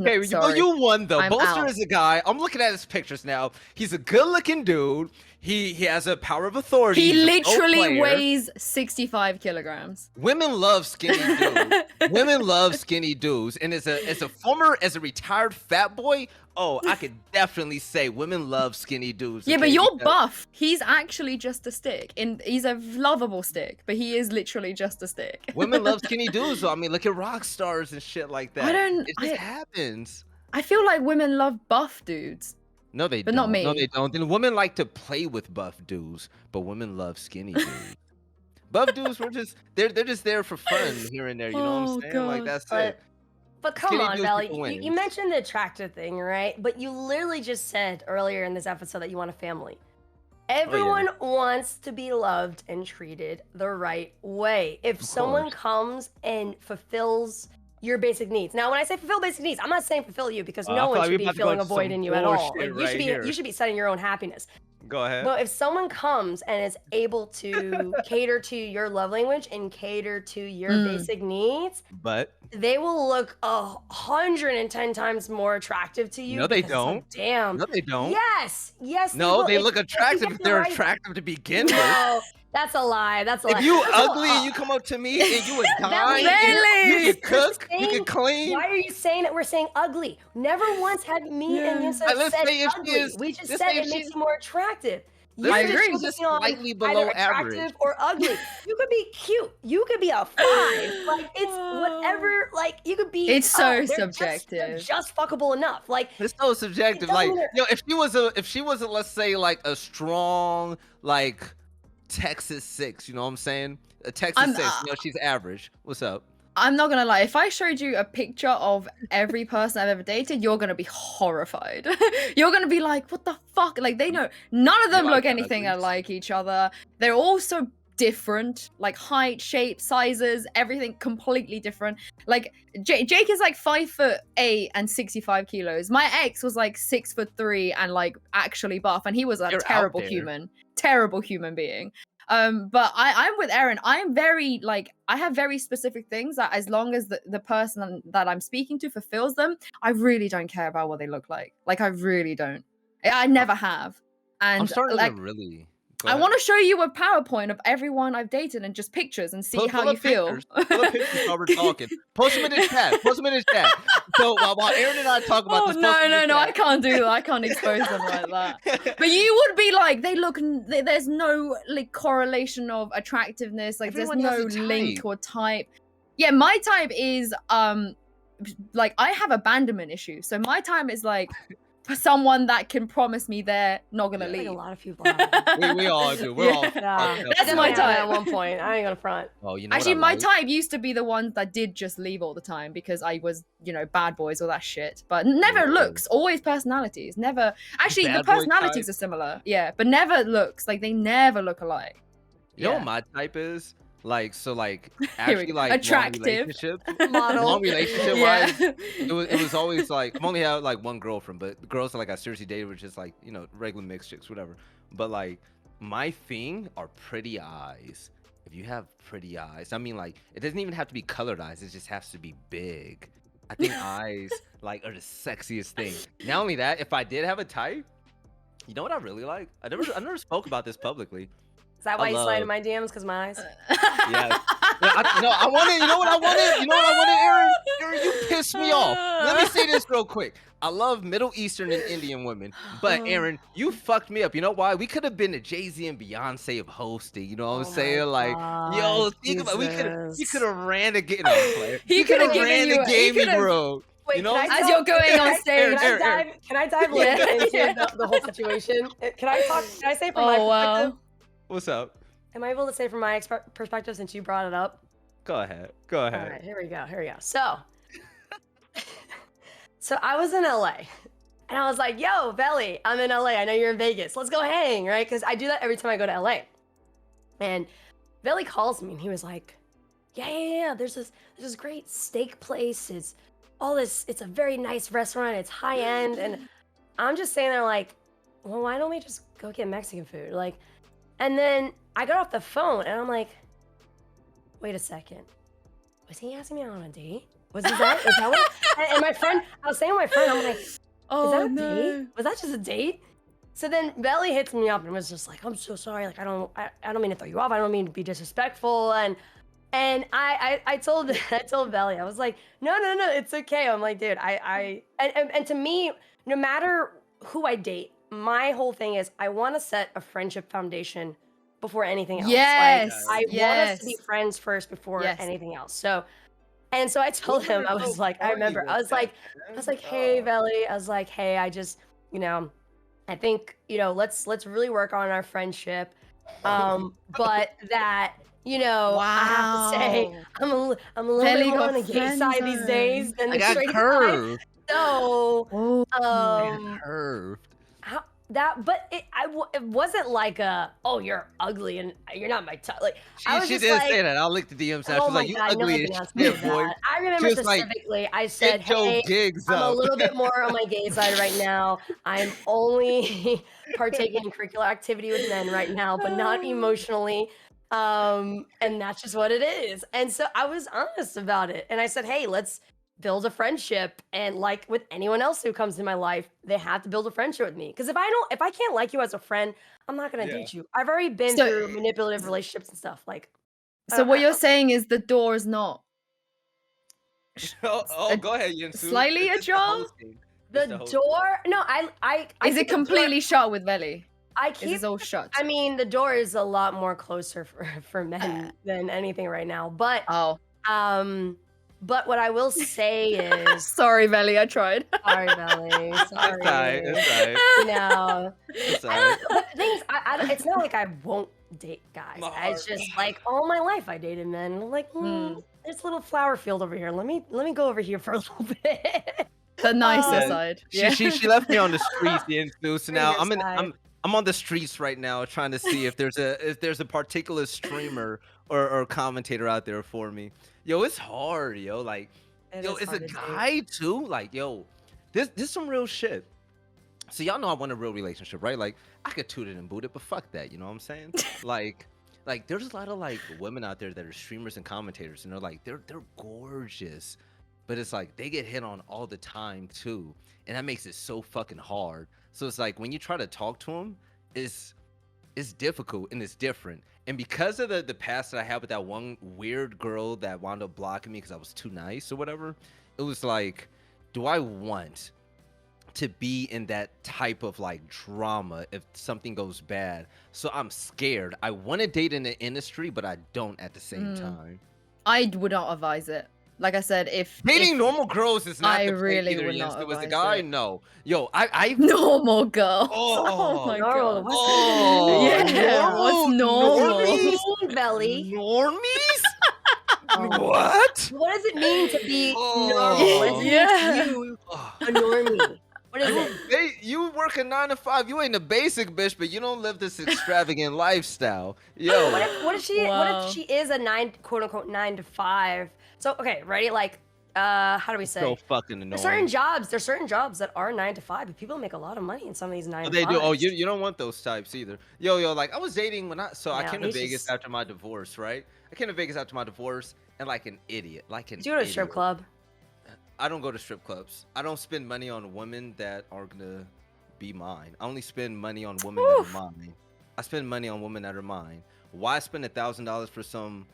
Okay, well, Sorry. you won though. I'm Boaster out. is a guy. I'm looking at his pictures now. He's a good-looking dude. He has a power of authority. He He's a pro literally player. weighs 65 kilograms. Women love skinny dudes. Women love skinny dudes. And as a retired fat boy, I could definitely say women love skinny dudes. Yeah, but okay, you're because- buff. He's actually just a stick. He's a lovable stick, but he is literally just a stick. Women love skinny dudes. So, I mean, look at rock stars and shit like that. It just happens. I feel like women love buff dudes. No, they But don't. not me. No, they don't. And women like to play with buff dudes, but women love skinny dudes. Buff dudes were they're just there for fun here and there. You know what Oh, I'm saying? Like God. that's it. But come Skinny on, dudes Velly. get the You wins. mentioned the attractive thing, right? But you literally just said earlier in this episode that you want a family. Everyone wants to be loved and treated the right way. If someone comes and fulfills your basic needs. Now, when I say fulfill basic needs, I'm not saying fulfill you because no one should be filling a void in you at all. Like, you should be setting your own happiness. Go ahead. But if someone comes and is able to cater to your love language and cater to your basic needs, But they will look 110 times more attractive to you. No, they because it's like, don't. damn. No, they don't. Yes. Yes. No, will. they If- look if you attractive get if the they're right- attractive to begin with. No, that's a lie. That's a lie. If you First of all, ugly and you come up to me and you a Velly, dime, Velly! you can cook, you saying- can clean. Why are you saying that we're saying ugly? Never once had me and Yinsu Let's said say if she ugly. is- We just let's said say if it makes she's- you more attractive. Let's I You're agree. just Just focusing on slightly either below attractive average. or ugly. You could be cute. You could be a 5. Like it's whatever. Like you could be. It's so they're subjective. They're just fuckable enough. Like It's so subjective. It Like, doesn't- if she was a, let's say, like a strong, like Texas 6, you know what I'm saying? A Texas 6, she's average. What's up? I'm not gonna lie, if I showed you a picture of every person I've ever dated, you're gonna be horrified. You're gonna be like, what the fuck? Like, they know none of them like look the anything uglies? like each other. They're all so different, like height, shape, sizes, everything completely different. Like Jake is like 5'8" and 65 kilos. My ex was like 6'3" and like actually buff, and he was a You're out terrible there. terrible human being. But I'm with Erin. I'm very like, I have very specific things that as long as the person that I'm speaking to fulfills them, I really don't care about what they look like. Like I really don't. I never have. I'm And starting like to really. Go I ahead. want to show you a PowerPoint of everyone I've dated and just pictures and see how Pull you up feel. pictures. Pull up pictures while we're talking. Post them in the chat. Post them in the chat. So while Erin and I talk about Oh this, post them in the no! I chat. can't do that. I can't expose them like that. But you would be like, they look. There's no like correlation of attractiveness. Like Everyone there's has no a link type. or type. Yeah, my type is like I have abandonment issues. So my type is like for someone that can promise me they're not gonna I think leave. a lot of people have. We all do. We're all. Yeah. fucked up. That's I my definitely had that type. at one point. I ain't gonna front. Oh, you know Actually, what my I like? type used to be the ones that did just leave all the time because I was, you know, bad boys or that shit. But never Ooh. looks, always personalities. Never. Actually, the Bad boy personalities type? are similar. Yeah, but never looks. Like they never look alike. You know Yeah. what my type is? Like, so like Here we actually go. like Attractive. Model. long relationship Yeah. wise, it was always like I've only had like one girlfriend, but the girls that like I seriously dated were just like, you know, regular mixed chicks, whatever. But like my thing are pretty eyes. If you have pretty eyes, I mean like it doesn't even have to be colored eyes, it just has to be big. I think eyes like are the sexiest thing. Not only that, if I did have a type, you know what I really like? I never spoke about this publicly. Is that why you slide in love- my DMs? Because my eyes. Yeah. I wanted, you know what I wanted? You know what I wanted, Erin? Erin, you pissed me off. Let me say this real quick. I love Middle Eastern and Indian women, but Erin, you fucked me up. You know why? We could have been the Jay-Z and Beyonce of hosting. You know what I'm Oh my saying? Like, yo, God, think about Jesus. you could have ran the game. No, I'm playing. He You could have coulda given ran you the he gaming could've- road. Wait, You know? can I As tell- you're going on can stage. Can I dive a little bit into the whole situation? Can I say from my Oh perspective? wow. What's up? Am I able to say from my perspective since you brought it up? Go ahead. Go All ahead. right, here we go. So, so I was in LA, and I was like, "Yo, Velly, I'm in LA. I know you're in Vegas. Let's go hang, right?" Because I do that every time I go to LA. And Velly calls me, and he was like, "Yeah. There's this great steak place. It's all this. It's a very nice restaurant. It's high end." And I'm just saying there like, "Well, why don't we just go get Mexican food?" Like, and then I got off the phone, and I'm like, "Wait a second. Was he asking me out on a date? Is that what?" And my friend, I was saying to my friend, I'm like, "Is that a date? Was that just a date?" So then Velly hits me up and was just like, "I'm so sorry. Like, I don't mean to throw you off. I don't mean to be disrespectful." And I told Velly, I was like, no, it's okay. I'm like, dude, and to me, no matter who I date, my whole thing is I want to set a friendship foundation before anything else. Yes. Like, I want us to be friends first before Yes. anything else. So I told him, I was like, I was like, "Hey, Velly," I was like, "Hey, I just, you know, I think, you know, let's really work on our friendship. But that, you know, I have to say, I'm a little Velly bit more got on the gay friend side these zoned. days than I the got straight side. curved. So, Oh. Curved. it wasn't like oh, you're ugly and you're not my type. Like, I was She just didn't like, say that. I'll lick the DMs out. oh She's my like, you God, ugly nothing as else shit, like boy. that. I remember She was like, specifically, I said, Get your "Hey, gigs I'm a up. little bit more on my gay side right now. I'm only partaking in curricular activity with men right now, but not emotionally. And that's just what it is." And so I was honest about it. And I said, "Hey, let's build a friendship." And like with anyone else who comes in my life, they have to build a friendship with me. Because if I can't like you as a friend, I'm not gonna Yeah. date you. I've already been So- through manipulative relationships and stuff. Like, So what you're saying is the door is not Oh, go ahead, Yinsu. slightly It's the ajar? hosting. the It's the hosting. door. No, I Is keep it the door- completely shut with Velly? I Is keep it all shut? I mean, the door is a lot more closer for men than anything right now. But Oh. but what I will say is, Sorry, Velly, I tried. sorry, Belly, sorry. It's alright. It's alright. You know, It's alright. but the thing is, it's not like I won't date guys. My It's heart. just like all my life I dated men. I'm like, there's a little flower field over here. Let me go over here for a little bit. The nicer Yeah. side. She left me on the streets, Yinsu. So now Bring your side. I'm on the streets right now trying to see if there's a particular streamer or commentator out there for me. Yo, it's hard, yo. Like, It yo, is it's a hard to date. guy too. Like, yo, this some real shit. So y'all know I want a real relationship, right? Like, I could toot it and boot it, but fuck that. You know what I'm saying? Like there's a lot of like women out there that are streamers and commentators, and they're gorgeous, but it's like they get hit on all the time too, and that makes it so fucking hard. So it's like when you try to talk to them, it's difficult and it's different. And because of the past that I had with that one weird girl that wound up blocking me because I was too nice or whatever, it was like, do I want to be in that type of like drama if something goes bad? So I'm scared. I want to date in the industry, but I don't at the same time. I would not advise it. Like I said, Dating if normal girls is not I the play really either. would Yes, not there was a advise guy. it. No, yo, I normal girls. Oh, my normal, god. what's oh, Yeah, what's normal? normies, Velly. normies. Oh. What? What does it mean to be normal? What does it Yeah. mean to you, a normie? What is it? You work a 9 to 5. You ain't a basic bitch, but you don't live this extravagant lifestyle. Yo, What if she Wow. is a quote unquote 9 to 5? So okay, ready? Like how do we say? so fucking There's certain annoying. jobs that are 9 to 5, but people make a lot of money in some of these 9 Oh, to they 5s. do. Oh, you don't want those types either. Yo, like I was dating when I Yeah, came to he's Vegas just- after my divorce, right? I came to Vegas after my divorce and like an idiot, Did you go to a strip idiot. club? I don't go to strip clubs. I don't spend money on women that are gonna be mine. I only spend money on women that are mine. I spend money on women that are mine. Why spend $1,000 for some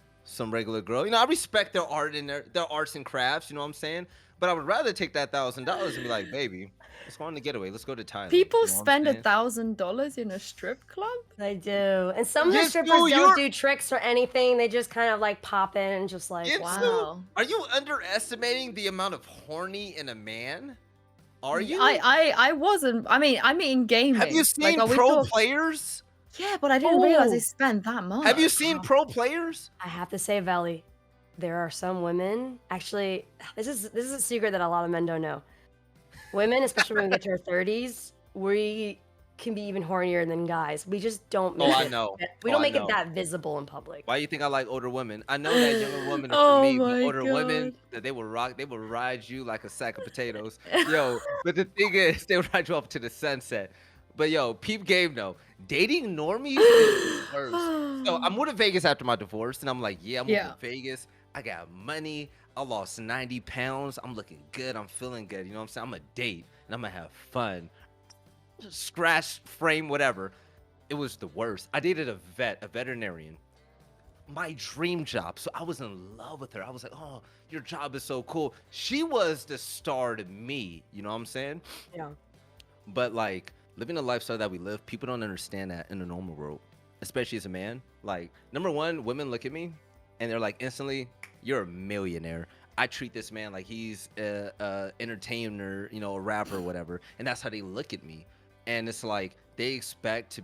regular girl? You know, I respect their art and their arts and crafts. You know what I'm saying? But I would rather take that $1,000 and be like, baby, let's go on the getaway. Let's go to Thailand. People You know what I'm spend saying? $1,000 in a strip club? They do. And some of the Yes, strippers dude, don't do tricks or anything. They just kind of like pop in and just like, Yes, Wow. Are you underestimating the amount of horny in a man? Are you? I wasn't. I mean in gaming. Have you Like, seen are we pro talk- players? Yeah, but I didn't realize Oh. they spent that much. Have you seen pro players? I have to say, Velly, there are some women. Actually, this is a secret that a lot of men don't know. Women, especially when we get to our 30s, we can be even hornier than guys. We just don't. Oh, Make I it, know. We Oh, don't I make it know. that visible in public. Why do you think I like older women? I know that younger women are Oh for me, my but older women, God. that they will ride you like a sack of potatoes. Yo, but the thing is, they will ride you off to the sunset. But yo, peep game though. Dating normies is the worst. So I moved to Vegas after my divorce, and I'm like, yeah, I'm moving Yeah. to Vegas. I got money. I lost 90 pounds. I'm looking good. I'm feeling good. You know what I'm saying? I'm a date, and I'm gonna have fun. Scratch, frame, whatever. It was the worst. I dated a veterinarian. My dream job. So I was in love with her. I was like, oh, your job is so cool. She was the star to me. You know what I'm saying? Yeah. But like living the lifestyle that we live, people don't understand that in the normal world, especially as a man. Like, number one, women look at me and they're like, instantly, you're a millionaire. I treat this man like he's a entertainer, you know, a rapper or whatever. And that's how they look at me. And it's like, they expect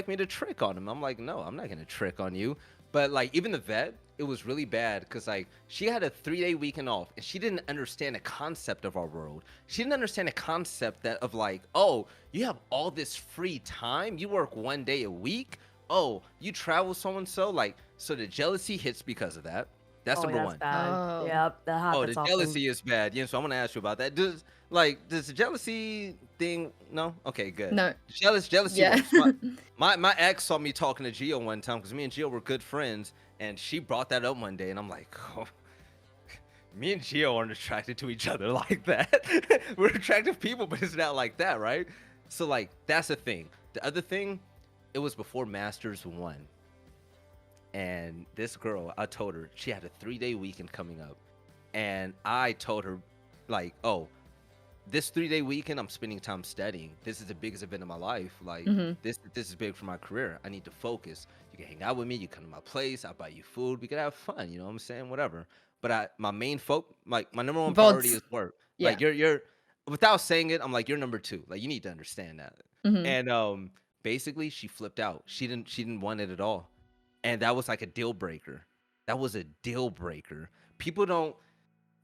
me to trick on them. I'm like, no, I'm not gonna trick on you. But like, even the vet, it was really bad because like she had a 3-day weekend off and she didn't understand the concept of our world. She didn't understand the concept that of like, oh, you have all this free time. You work 1 day a week. Oh, you travel so and so. Like, so the jealousy hits because of that. That's number one. Bad. Oh. Yep. That Oh, happens the often. jealousy is bad. Yeah, so I'm gonna ask you about that. Does the jealousy thing? No. Okay, good. No. Jealousy. Yeah. Works. My ex saw me talking to Gio one time because me and Gio were good friends, and she brought that up one day, and I'm like, oh, me and Gio aren't attracted to each other like that. We're attractive people, but it's not like that, right? So like that's the thing. The other thing, it was before Masters 1. And this girl, I told her she had a 3-day weekend coming up. And I told her, like, oh, this 3-day weekend, I'm spending time studying. This is the biggest event of my life. Like, this is big for my career. I need to focus. You can hang out with me. You come to my place. I'll buy you food. We can have fun. You know what I'm saying? Whatever. But my main my number one priority VODs. is work. Yeah. Like, you're without saying it, I'm like, you're number 2. Like, you need to understand that. And basically, she flipped out. She didn't want it at all. And that was like a deal breaker. That was a deal breaker. People don't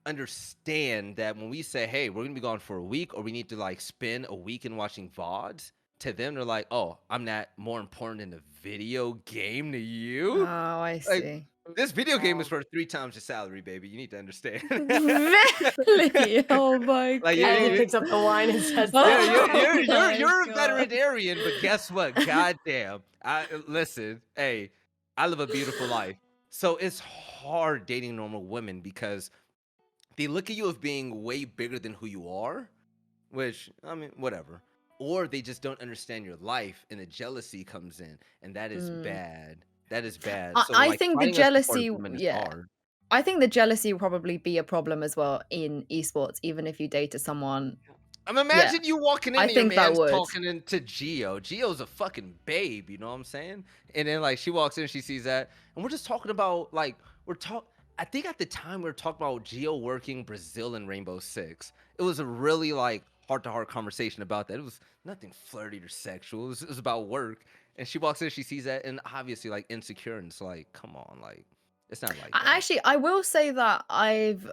understand that when we say, hey, we're gonna be gone for a week, or we need to like spend a weekend watching VODs, to them, they're like, "Oh, I'm not more important in the video game to Oh, you." I Like, see. this video game is Wow. for 3 times your salary, baby. You need to understand. Really? Oh my Like, As he you picks up the wine and says yeah, that. you're a God. veterinarian, but guess what? Goddamn. Listen, hey, I live a beautiful life. So it's hard dating normal women because they look at you as being way bigger than who you are, which I mean, whatever. Or they just don't understand your life and the jealousy comes in, and that is Mm. bad. That is bad. I, So I like think the finding a supportive jealousy, woman is yeah. hard. I think the jealousy will probably be a problem as well in esports, even if you dated someone. Imagine you walking in I and your think that man's would. talking into Geo. Geo's a fucking babe, you know what I'm saying? And then like she walks in, she sees that, and we're just talking about like I think at the time we were talking about Geo working Brazil and Rainbow Six. It was a really like heart-to-heart conversation about that. It was nothing flirty or sexual. It was about work. And she walks in, she sees that, and obviously like insecure, and it's like, come on, like it's not like that. Actually, I will say that I've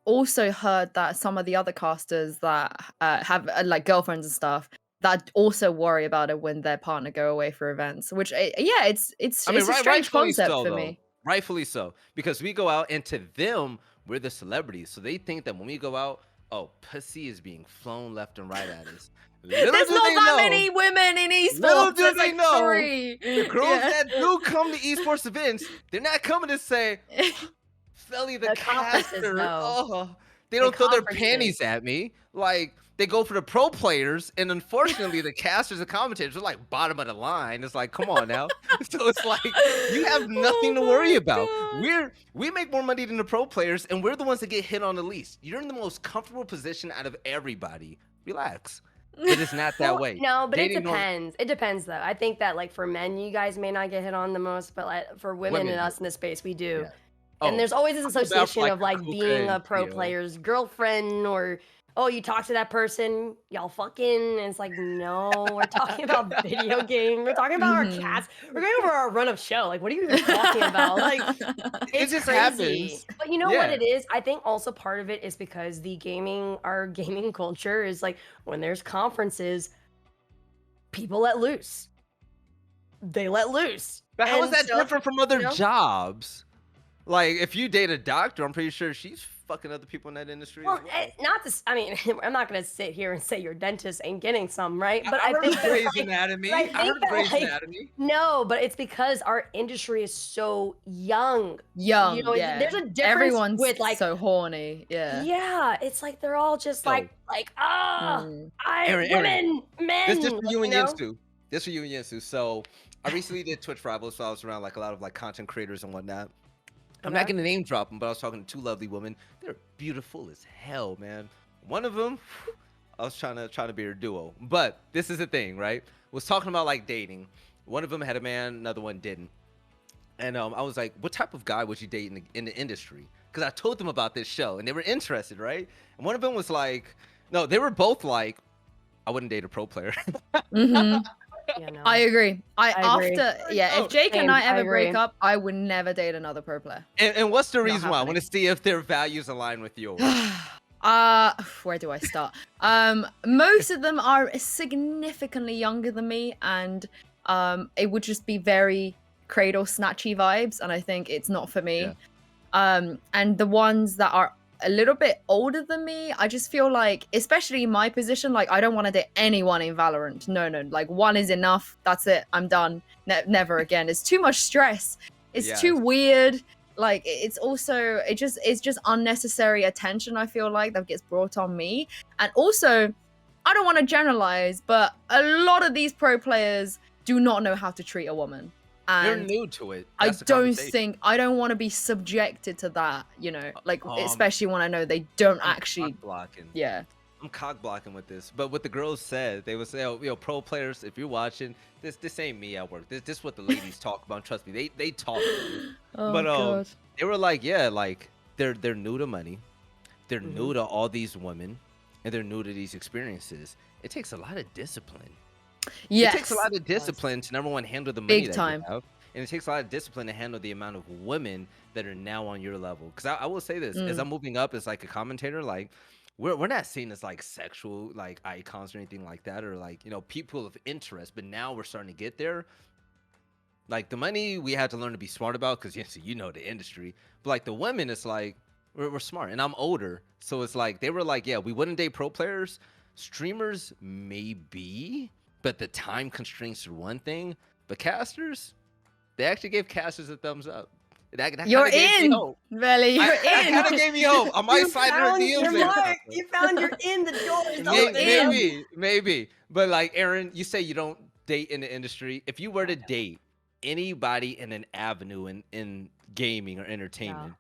also heard that some of the other casters that have like girlfriends and stuff that also worry about it when their partner go away for events. Which, yeah, it's I mean, a strange rightfully concept so, for though. me. Rightfully so, because we go out, and to them, we're the celebrities. So they think that when we go out, oh, pussy is being flown left and right at us. Little There's do not they that know, many women in little esports. do There's they like know, 3. the girls Yeah. that do come to esports events, they're not coming to say, Felly the The conferences, caster. though. Oh, they The don't throw their conferences. panties at me. Like they go for the pro players, and unfortunately, the casters and commentators are like bottom of the line. It's like, come on now. So it's like you have nothing to worry about. We make more money than the pro players, and we're the ones that get hit on the least. You're in the most comfortable position out of everybody. Relax. It is not that Well, way. no, but it Dating norm- depends. It depends, though. I think that, like, for men, you guys may not get hit on the most, but like, for women Women and do. us in this space, we do. Yeah. And Oh, there's always this I feel bad for, association of like Hakuka being a and pro Gio. player's girlfriend, or oh, you talk to that person, y'all fucking. And it's like, no, we're talking about video game. We're talking about our Mhm. cats. We're going over our run of show. Like, what are you even talking about? Like, It it's just crazy. happens. But you know what Yeah. it is? I think also part of it is because our gaming culture is like when there's conferences, people let loose. They let loose. But how is And that so, different from other you know? jobs? Like, if you date a doctor, I'm pretty sure she's fucking other people in that industry. Well, as well. not to. I mean, I'm not gonna sit here and say your dentist ain't getting some, right? But I I heard think of that, Grey's like, Anatomy. but I I think heard of that, Grey's like, Anatomy. no, but it's because our industry is so young. Young, You know, yeah. there's a difference Everyone's with like, so horny. Yeah. yeah, it's like they're all just Yo. like, Mm. Aaron, women, men. This just for you and know? Yinsu. This for you and Yinsu. So, I recently did Twitch Rivals, so I was around like a lot of like content creators and whatnot. I'm not Okay. gonna name drop them, but I was talking to 2 lovely women. They're beautiful as hell, man. One of them, I was trying to be her duo. But this is the thing, right? Was talking about like dating. One of them had a man, another one didn't. And I was like, what type of guy would you date in the industry? Because I told them about this show, and they were interested, right? And one of them was like, no, they were both like, I wouldn't date a pro player. Mhm. Yeah, no. I agree. I agree. Yeah, if Jake and Same, I I ever break agree. up, I would never date another pro player. And what's the Not reason why? I happening. want to see if their values align with yours. Where do I start? Most of them are significantly younger than me, and it would just be very cradle snatchy vibes, and I think it's not for me. Yeah. And the ones that are a little bit older than me, I just feel like, especially in my position, like I don't want to date anyone in Valorant. No, like one is enough. That's it. I'm done. Never again. It's too much stress. It's too Yes. weird. Like it's just unnecessary attention. I feel like that gets brought on me. And also, I don't want to generalize, but a lot of these pro players do not know how to treat a woman. They're And new to it. I That's the don't conversation. think I don't want to be subjected to that, you know, like Um, especially when I know they don't I'm actually. cock blocking. Yeah. I'm cock blocking with this. But what the girls said, they would say, "Oh, pro players, if you're watching, this ain't me at work. This is what the ladies talk about. Trust me, they talk." Oh But god. they were like, yeah, like they're new to money, they're Mhm. new to all these women, and they're new to these experiences. It takes a lot of discipline. Yes. It takes a lot of discipline to number one handle the money Big that time. you have, and it takes a lot of discipline to handle the amount of women that are now on your level. Because I will say this, as I'm moving up as like a commentator, like we're not seen as like sexual like icons or anything like that, or like, you know, people of interest. But now we're starting to get there. Like the money we had to learn to be smart about, because yes, you know the industry. But like the women, it's like we're smart, and I'm older, so it's like they were like, yeah, we wouldn't date pro players, streamers maybe, but the time constraints are one thing. But casters, they actually gave casters a thumbs up. That You're kinda gave me in, hope. Velly. You're That in. kind of gave me hope. I might You slide in her found DMs your later. mark. You found you're in the door. Maybe. But like Erin, you say you don't date in the industry. If you were to date anybody in an avenue in gaming or entertainment,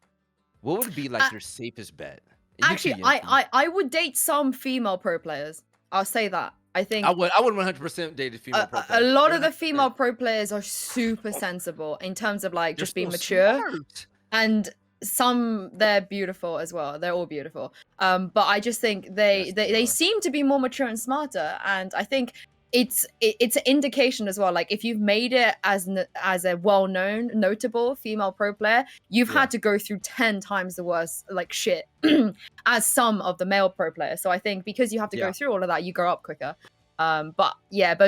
what would be like your safest bet? You Actually, too, Yinsu. I would date some female pro players. I'll say that. I think I would 100% date a female pro a player. lot of the 100%. female pro players are super sensible in terms of like They're just being so mature, smart. and some they're beautiful as well. They're all beautiful. But I just think Yes, they they are. seem to be more mature and smarter, and I think it's an indication as well. Like if you've made it as a well-known, notable female pro player, you've Yeah. had to go through 10 times the worst like shit as some of the male pro players. So I think because you have to Yeah. go through all of that, you grow up quicker. But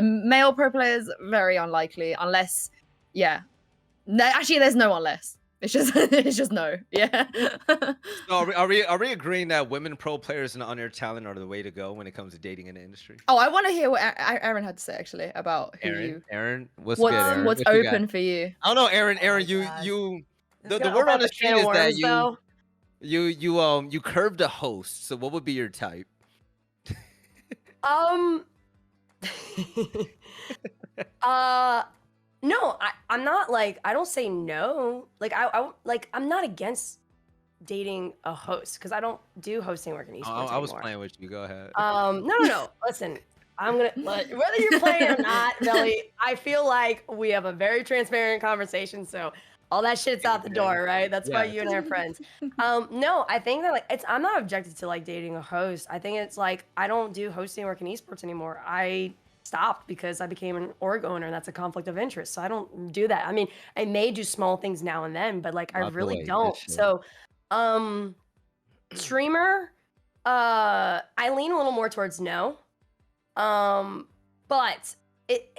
male pro players very unlikely unless, yeah. No, actually, there's no unless. It's just no. Yeah. So are we agreeing that women pro players and on-air talent are the way to go when it comes to dating in the industry? Oh, I want to hear what Erin had to say actually about who Aaron, what's good, Aaron? what's What you got? open for you. I don't know, Aaron. Oh Aaron, my God. you This is the gonna word open on up the a street can of is that worms, though. you curved a host. So what would be your type? No, I'm not like, I don't say no. Like I'm not against dating a host because I don't do hosting work in esports I was anymore. playing with you. Go ahead. No. Listen, I'm gonna whether you're playing or not, Velly. I feel like we have a very transparent conversation, so all that shit's out the door, right? That's why Yeah. you and I are friends. No, I think that like I'm not objected to like dating a host. I think it's like I don't do hosting work in esports anymore. I stopped because I became an org owner, and that's a conflict of interest. So I don't do that. I mean, I may do small things now and then, but like I Lock really away, don't. good shit. So, streamer, I lean a little more towards no. But it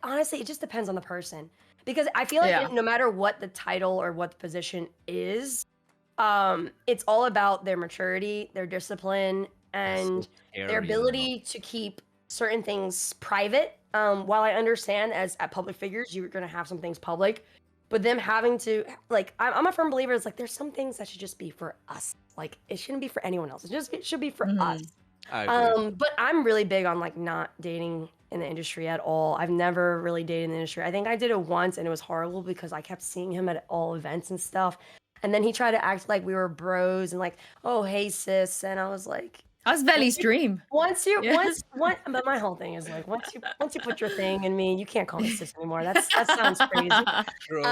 honestly, it just depends on the person, because I feel like no matter what the title or what the position is, it's all about their maturity, their discipline, and their ability to keep certain things private. While I understand as at public figures, you're gonna have some things public, but them having to like, I'm a firm believer. It's like there's some things that should just be for us. Like it shouldn't be for anyone else. It should be for us. I agree. But I'm really big on like not dating in the industry at all. I've never really dated in the industry. I think I did it once and it was horrible because I kept seeing him at all events and stuff. And then he tried to act like we were bros and like, oh, hey sis. And I was like, That's Velly's dream. but my whole thing is like, once you put your thing in me, you can't call me sis anymore. That sounds crazy. True.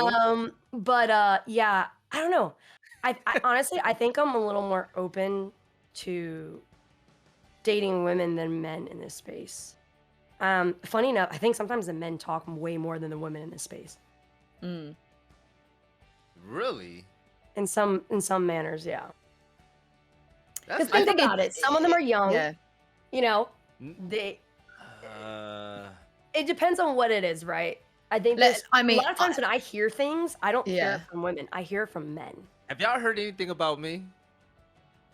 Yeah, I don't know. I honestly, I think I'm a little more open to dating women than men in this space. Funny enough, I think sometimes the men talk way more than the women in this space. Really? In some manners, yeah. That's Because think about it. Some of them are young. Yeah. You know, they. It depends on what it is, right? I think a lot of times when I hear things, I don't hear it from women. I hear it from men. Have y'all heard anything about me?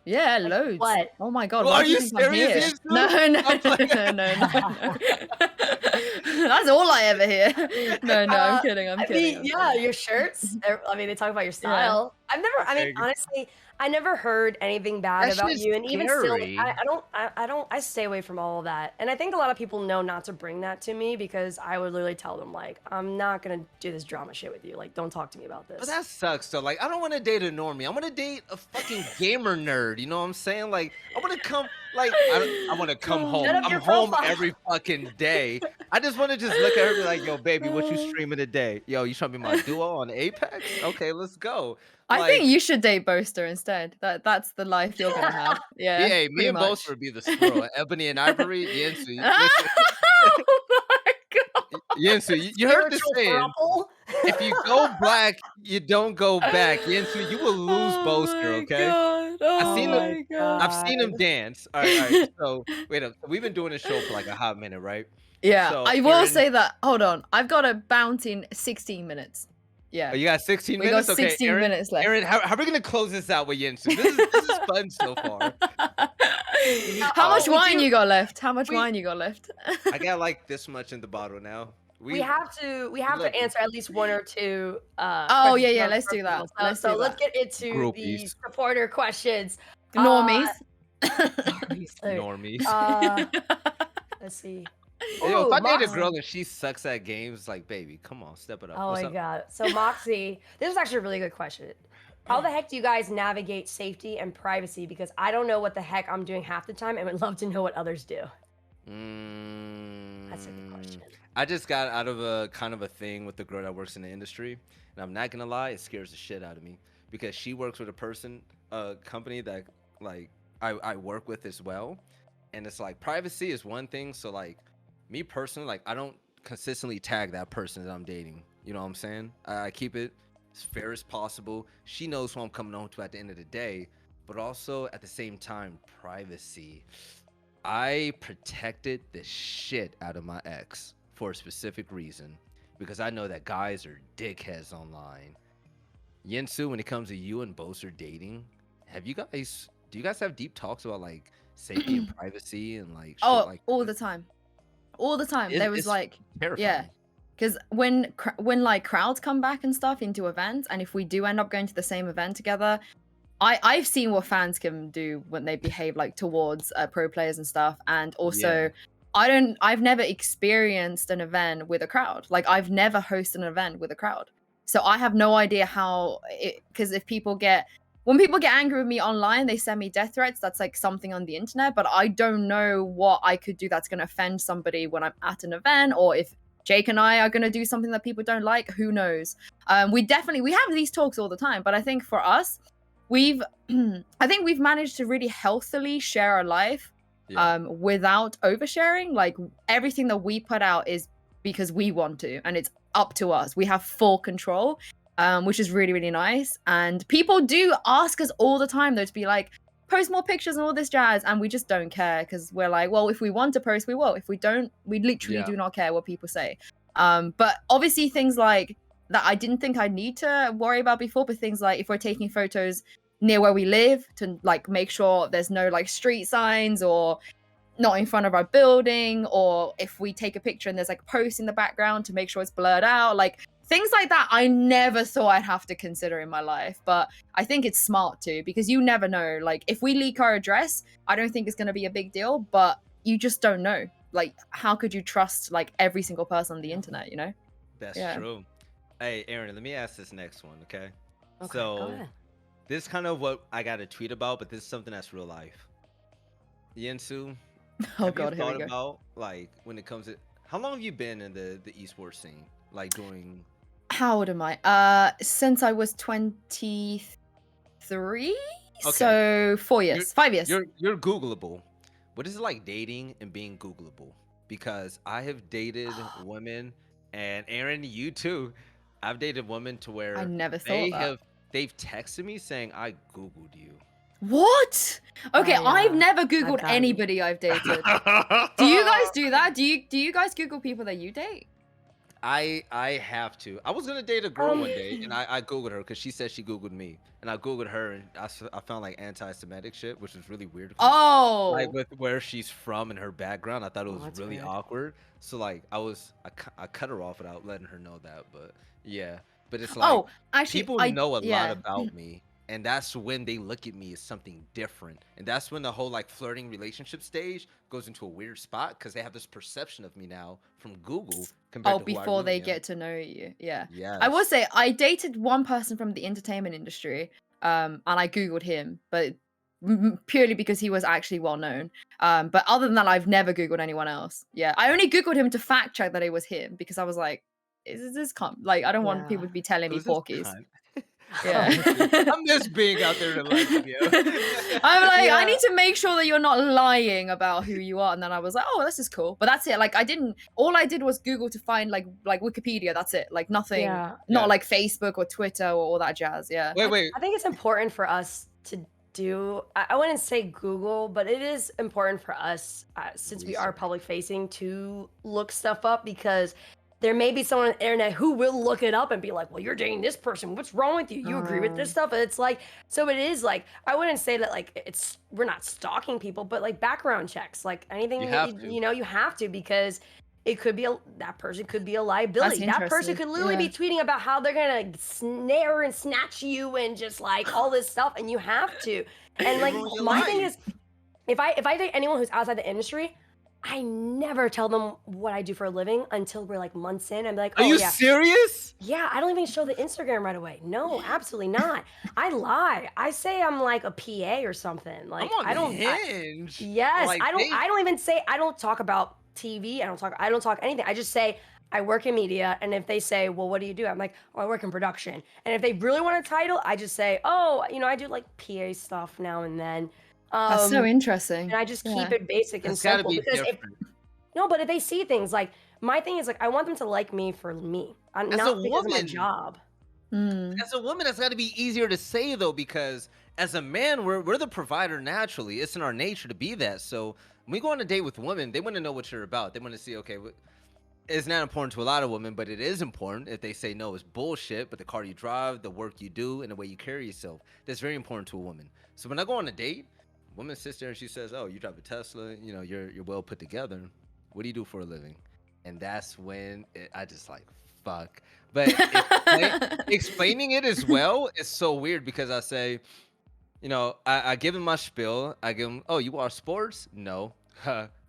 Yeah, loads. What? Oh my god. Well, why are do you think I'm serious, here? Yinsu? No. That's all I ever hear. No, I'm kidding. I'm kidding. Yeah, your shirts. I mean, they talk about your style. Honestly, I never heard anything bad That about shit's you, and even still, scary. I stay away from all of that. And I think a lot of people know not to bring that to me because I would literally tell them like, I'm not gonna do this drama shit with you. Like, don't talk to me about this. But that sucks though. Like, I don't want to date a normie. I want to date a fucking gamer nerd. You know what I'm saying? Like, I want to come. Like, I want to come home. Set up I'm your home profile. every fucking day. I just want to just look at her and be like, yo, baby, what you streaming today? Yo, you trying to be my duo on Apex? Okay, let's go. I think you should date Boaster instead. That's the life you're gonna have. Yeah. Yeah, me pretty and much. Boaster would be the squirrel. Ebony and Ivory, Yinsu. Oh my god. Yinsu, you heard the saying. If you go black, you don't go back. Yinsu, you will lose Boaster, okay? God. Oh seen my my god. I've seen him God. dance. All right, all right. So wait up. We've been doing this show for like a hot minute, right? Yeah, So I will Erin, say that. Hold on, I've got a bounty in 16 minutes. Yeah, oh, you got 16 we got minutes. Okay, 16 Erin. minutes left. Erin, how are we gonna close this out with Yinsu? This is fun so far. How much we wine do- you got left? How much we- wine you got left? I got like this much in the bottle now. We have to love you. answer at least one or two. Oh, questions yeah, from let's do that. people. Let's So do let's that. get into the Groupies. supporter questions. Normies. Normies. Let's see. Yo, if I date a Moxie. girl and she sucks at games, like, baby, come on, step it up. Oh What's my up? god. So Moxie, this is actually a really good question. How the heck do you guys navigate safety and privacy? Because I don't know what the heck I'm doing half the time and would love to know what others do. That's a good question. I just got out of a kind of a thing with the girl that works in the industry, and I'm not gonna lie, it scares the shit out of me because she works with a company that like I work with as well, and it's like privacy is one thing. So like me personally, like I don't consistently tag that person that I'm dating. You know what I'm saying? I keep it as fair as possible. She knows who I'm coming home to at the end of the day, but also at the same time, privacy. I protected the shit out of my ex for a specific reason because I know that guys are dickheads online. Yinsu, when it comes to you and Boaster dating, do you guys have deep talks about like safety and privacy and like shit like all that? the time. All the time. There was It's like, terrifying. yeah. Because when like crowds come back and stuff into events, and if we do end up going to the same event together, I've seen what fans can do when they behave like towards pro players and stuff, and also I've never experienced an event with a crowd. Like I've never hosted an event with a crowd, so I have no idea how. Because when people get angry with me online, they send me death threats. That's like something on the internet, but I don't know what I could do that's going to offend somebody when I'm at an event, or if Jake and I are going to do something that people don't like. Who knows? We have these talks all the time, but I think for us, I think we've managed to really healthily share our life without oversharing. Like everything that we put out is because we want to, and it's up to us. We have full control, which is really, really nice. And people do ask us all the time though to be like, post more pictures and all this jazz, and we just don't care because we're like, well, if we want to post, we will. If we don't, we literally do not care what people say. But obviously things like that I didn't think I'd need to worry about before, but things like if we're taking photos near where we live to like make sure there's no like street signs or not in front of our building, or if we take a picture and there's like posts in the background to make sure it's blurred out, like things like that I never thought I'd have to consider in my life, but I think it's smart too, because you never know. Like if we leak our address, I don't think it's going to be a big deal, but you just don't know. Like how could you trust like every single person on the internet, you know? That's true. Hey, Erin, let me ask this next one, okay? Okay, So go ahead. this is kind of what I got to tweet about, but this is something that's real life. Yinsu, Oh god, have you here we thought go. about like when it comes to how long have you been in the esports scene? Like doing How old am I? Since I was 23, so 4 years, 5 years. you're Googleable. What is it like dating and being Googleable? Because I have dated women, and Erin, you too. I've dated women to where I never thought that. they've texted me saying I Googled you. What? Okay, I've never Googled got it. anybody I've dated. Do you guys do that? Do you guys Google people that you date? I have to. I was gonna date a girl one day, and I Googled her because she said she Googled me, and I Googled her, and I found like anti-Semitic shit, which was really weird. Oh, Like with where she's from and her background, I thought it was that's really weird. awkward. So like I cut her off without letting her know that. But yeah, but it's like actually, people I know a yeah. lot about me, and that's when they look at me as something different, and that's when the whole like flirting relationship stage goes into a weird spot because they have this perception of me now from Google compared to who I before they really am. get to know you. Yeah. Yes. I will say I dated one person from the entertainment industry, and I Googled him, but purely because he was actually well known. But other than that, I've never Googled anyone else. Yeah, I only Googled him to fact check that it was him because I was like, is this like I don't want people to be telling me Who's this porkies. cunt? Yeah. I'm just being out there to like you. I'm like, I Yeah. need to make sure that you're not lying about who you are. And then I was like, oh, this is cool. But that's it. Like all I did was Google to find like Wikipedia. That's it. Like nothing, Yeah. not like Facebook or Twitter or all that jazz. Yeah. Wait. I think it's important for us to do, I wouldn't say Google, but it is important for us since we are Research. public facing to look stuff up, because there may be someone on the internet who will look it up and be like, well, you're dating this person. What's wrong with you? You agree with this stuff? And it's like, so it is like, I wouldn't say that like we're not stalking people, but like background checks, like anything, You have to. you know, you have to, because it could be that person could be a liability. That person interesting. could literally be tweeting about how they're gonna snare and snatch you and just like all this stuff, and you have to. And like ruins your my thing life. is, if I date anyone who's outside the industry, I never tell them what I do for a living until we're like months in. I'm like, Are oh you yeah, serious? yeah. I don't even show the Instagram right away. No, absolutely not. I lie. I say I'm like a PA or something. Like I'm on I don't. Hinge. Yes, Like, I don't. they- I don't even say. I don't talk about TV. I don't talk anything. I just say I work in media. And if they say, well, what do you do? I'm like, oh, I work in production. And if they really want a title, I just say, oh, you know, I do like PA stuff now and then. That's so interesting. And I just keep Yeah. it basic and It's gotta simple, be because if different. no, but if they see things like, my thing is like, I want them to like me for me, As a not because of my woman. job. Mm. As a woman, that's got to be easier to say though, because as a man, we're the provider naturally. It's in our nature to be that. So when we go on a date with women, they want to know what you're about. They want to see, okay, it's not important to a lot of women, but it is important. If they say no, it's bullshit. But the car you drive, the work you do, and the way you carry yourself, that's very important to a woman. So when I go on a date, a woman sits there and she says, "Oh, you drive a Tesla. You know, you're well put together. What do you do for a living?" And that's when I just like, fuck. But explaining it as well is so weird, because I say, you know, I give him my spiel. I give him, oh, you watch sports? No.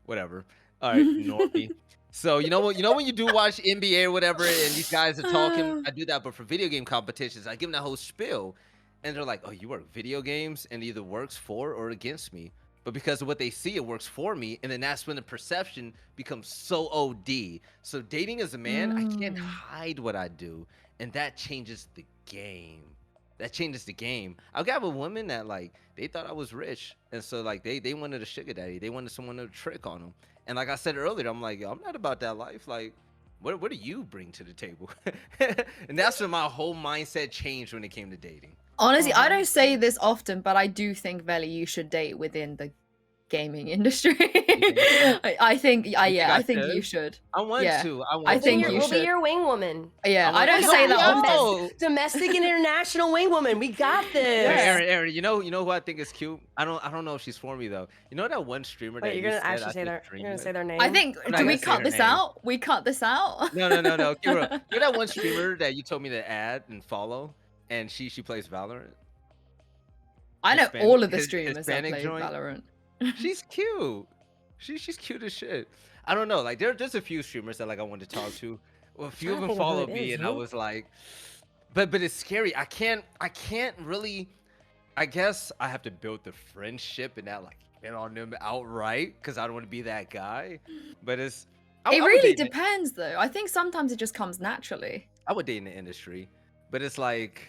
Whatever. All right, normie. So you know what? You know when you do watch NBA or whatever, and these guys are talking, I do that, but for video game competitions, I give them that whole spiel, and they're like, "Oh, you work video games, and it either works for or against me." But because of what they see, it works for me, and then that's when the perception becomes so OD. So dating as a man, I can't hide what I do, and that changes the game. That changes the game. I got a woman that like they thought I was rich, and so like they wanted a sugar daddy. They wanted someone to trick on them. And like I said earlier, I'm like, yo, I'm not about that life. Like, what do you bring to the table? And that's when my whole mindset changed when it came to dating. Honestly, I don't say this often, but I do think, Velly, you should date within the gaming industry. I think, yeah, I think you should. I want Yeah. to. I want I to. think We'll you be should. your wing woman. Yeah, I I'm don't like, say "Oh, that often. yo." Domestic and international wing woman. We got this. Hey, Erin, you know who I think is cute? I don't know if she's for me though. You know that one streamer Wait, that you're you gonna said actually I say could their. stream You're gonna with? say their name. I think, I'm not do we gonna say cut her this name. out? We cut this out? No. Keep it real. You know that one streamer that you told me to add and follow, and she plays Valorant. I know Hispanic- all of the his- streamers that Hispanic play joint? Valorant. She's cute. She's cute as shit. I don't know. Like there's a few streamers that like I wanted to talk to. Well, a few of trying them to think of who followed it me, is, and I who? was like, but it's scary. I can't really. I guess I have to build the friendship and not like get on them outright, because I don't want to be that guy. But it's I It would really date in- depends, though. I think sometimes it just comes naturally. I would date in the industry, but it's like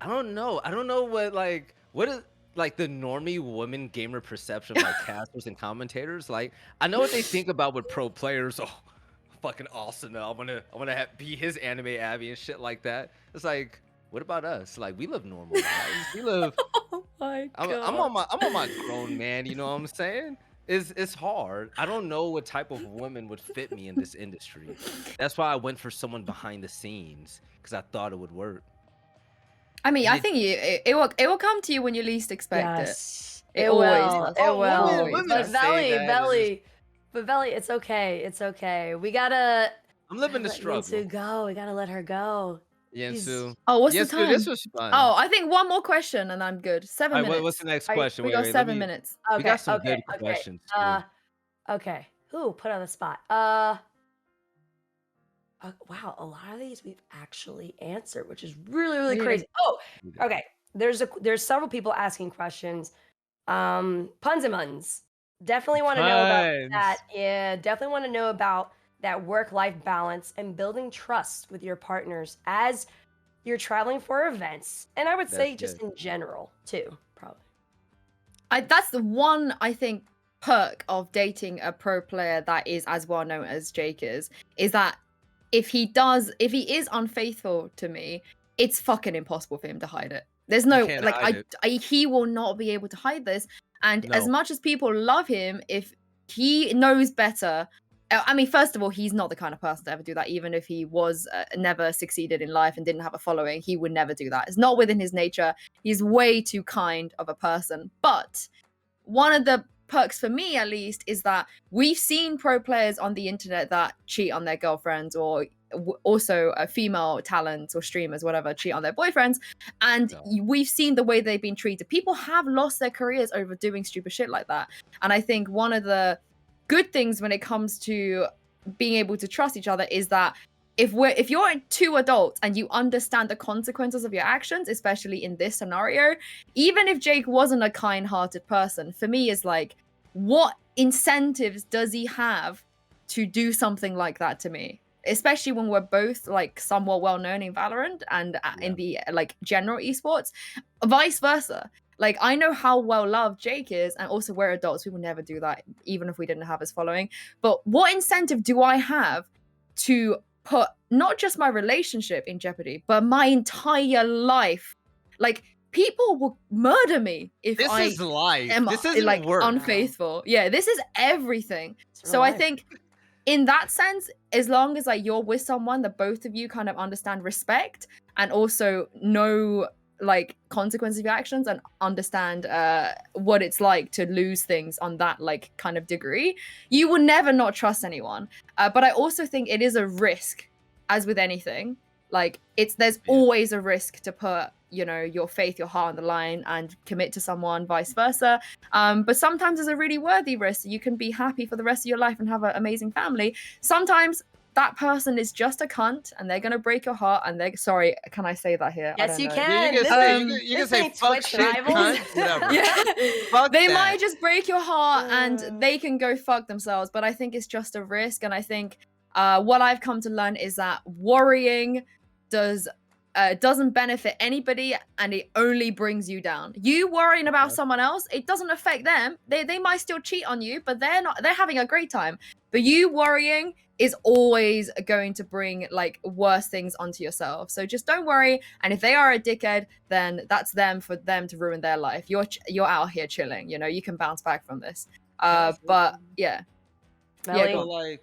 I don't know. I don't know what is like the normie woman gamer perception of like casters and commentators. Like I know what they think about with pro players. Oh, fucking awesome! I wanna be his anime Abby and shit like that. It's like, what about us? Like we live normal lives. We live. Oh my god. I'm on my grown man. You know what I'm saying? It's hard. I don't know what type of woman would fit me in this industry. That's why I went for someone behind the scenes, because I thought it would work. I mean, And I think it will come to you when you least expect Yes, it. It will. always does. It will. Always women But does. say that, Velly, but Velly, it's okay. It's okay. We gotta I'm living the let struggle. Yinsu go. We gotta let her go. Yinsu. Oh, what's Yes, the dude, time? this was fun. Oh, I think one more question and I'm good. 7 All right, minutes. what's the next Are you- question? We Wait, got let 7 me- minutes. Okay. We got some okay. good questions. Okay. Ooh, put on the spot. Wow, a lot of these we've actually answered, which is really Really? crazy. Oh, Dude. okay. There's several people asking questions. Puns and muns. Definitely want to know about Puns. that. Yeah, definitely want to know about that work-life balance and building trust with your partners as you're traveling for events. And I would say That's just good. in general too, probably. That's the one, I think, perk of dating a pro player that is as well known as Jake is that if he is unfaithful to me, it's fucking impossible for him to hide it. There's You no can't like hide it. he will not be able to hide this. And as No. much as people love him, if he knows better, I mean, first of all, he's not the kind of person to ever do that. Even if he was never succeeded in life and didn't have a following, he would never do that. It's not within his nature. He's way too kind of a person. But one of the perks for me, at least, is that we've seen pro players on the internet that cheat on their girlfriends, or also female talents or streamers, whatever, cheat on their boyfriends, and we've seen the way they've been treated. People have lost their careers over doing stupid shit like that. And I think one of the good things when it comes to being able to trust each other is that if you're two adults and you understand the consequences of your actions, especially in this scenario, even if Jake wasn't a kind-hearted person, for me is like, what incentives does he have to do something like that to me? Especially when we're both like somewhat well known in Valorant and in the like general esports, vice versa. Like, I know how well loved Jake is, and also we're adults, we would never do that even if we didn't have his following. But what incentive do I have to put not just my relationship in jeopardy, but my entire life? Like, people will murder me if This I is life. am This isn't like work. unfaithful. Yeah, this is everything. It's So real I life. think in that sense, as long as like you're with someone that both of you kind of understand respect and also know like consequences of your actions and understand what it's like to lose things on that like kind of degree, you will never not trust anyone. But I also think it is a risk, as with anything. Like, there's always a risk to put, you know, your faith, your heart on the line and commit to someone, vice versa. But sometimes it's a really worthy risk. You can be happy for the rest of your life and have an amazing family. Sometimes that person is just a cunt and they're gonna break your heart, and they're sorry, can I say that here? I Yes, don't you know. can. Yeah, you can This say, ain't- you can this say ain't fuck Twitch shit, rivals. cunt, whatever. Yeah. Fuck They that. might just break your heart and they can go fuck themselves, but I think it's just a risk. And I think what I've come to learn is that worrying doesn't benefit anybody, and it only brings you down. You worrying about someone else, it doesn't affect them. They might still cheat on you, but they're having a great time. But you worrying is always going to bring like worse things onto yourself. So just don't worry. And if they are a dickhead, then that's them, for them to ruin their life. You're out here chilling, you know, you can bounce back from this. But yeah. Velly? go I on.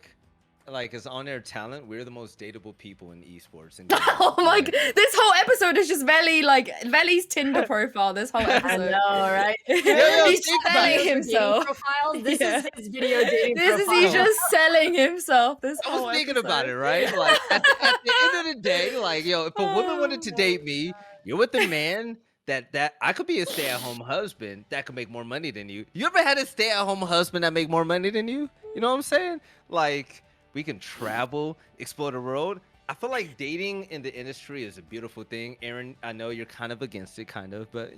feel like as on-air talent, we're the most dateable people in esports. And Oh my god, this whole episode is just Velly's Tinder profile. This whole I episode. know, right? He's think about selling it. Dating himself. profiles. This Yeah. is his video dating This is profile. he's just selling himself. This I whole was thinking about it, episode. right? Like at the end of the day, like, yo, if a woman wanted to date me, you're with a man that I could be a stay-at-home husband that could make more money than you. You ever had a stay-at-home husband that make more money than you? You know what I'm saying? Like, we can travel, explore the world. I feel like dating in the industry is a beautiful thing. Erin, I know you're kind of against it, but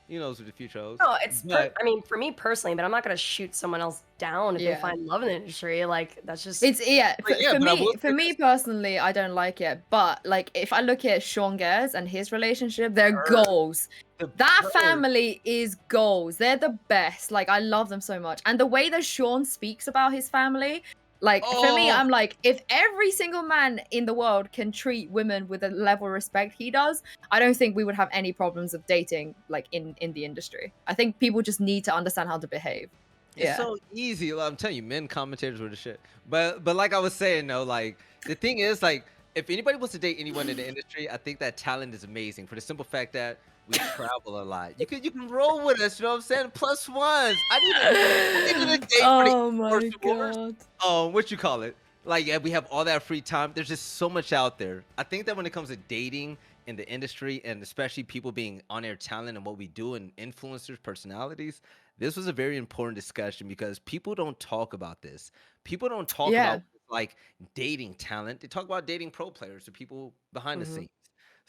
you know what the future holds. No, it's. But- I mean, for me personally, but I'm not gonna shoot someone else down if Yeah. they find love in the industry. Like, that's just. It's But for me personally, I don't like it. But like, if I look at Sean Gers and his relationship, they're goals. That family is goals. They're the best. Like, I love them so much. And the way that Sean speaks about his family, like, for me, I'm like, if every single man in the world can treat women with the level of respect he does, I don't think we would have any problems of dating, like, in the industry. I think people just need to understand how to behave. It's so easy. I'm telling you, men commentators were the shit. But like I was saying, though, like, the thing is, like, if anybody wants to date anyone in the industry, I think that talent is amazing for the simple fact that we travel a lot. You can roll with us, you know what I'm saying? Plus ones. I need a date Oh for the my Esports god. what you call it? Like, yeah, we have all that free time. There's just so much out there. I think that when it comes to dating in the industry, and especially people being on-air talent and what we do, and influencers, personalities, this was a very important discussion because people don't talk about this. People don't talk about like dating talent. They talk about dating pro players or people behind the scenes.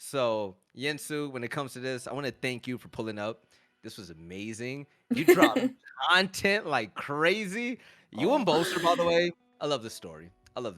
So, Yinsu, when it comes to this, I want to thank you for pulling up. This was amazing. You dropped content like crazy. You and Boaster, by the way, I love the story. But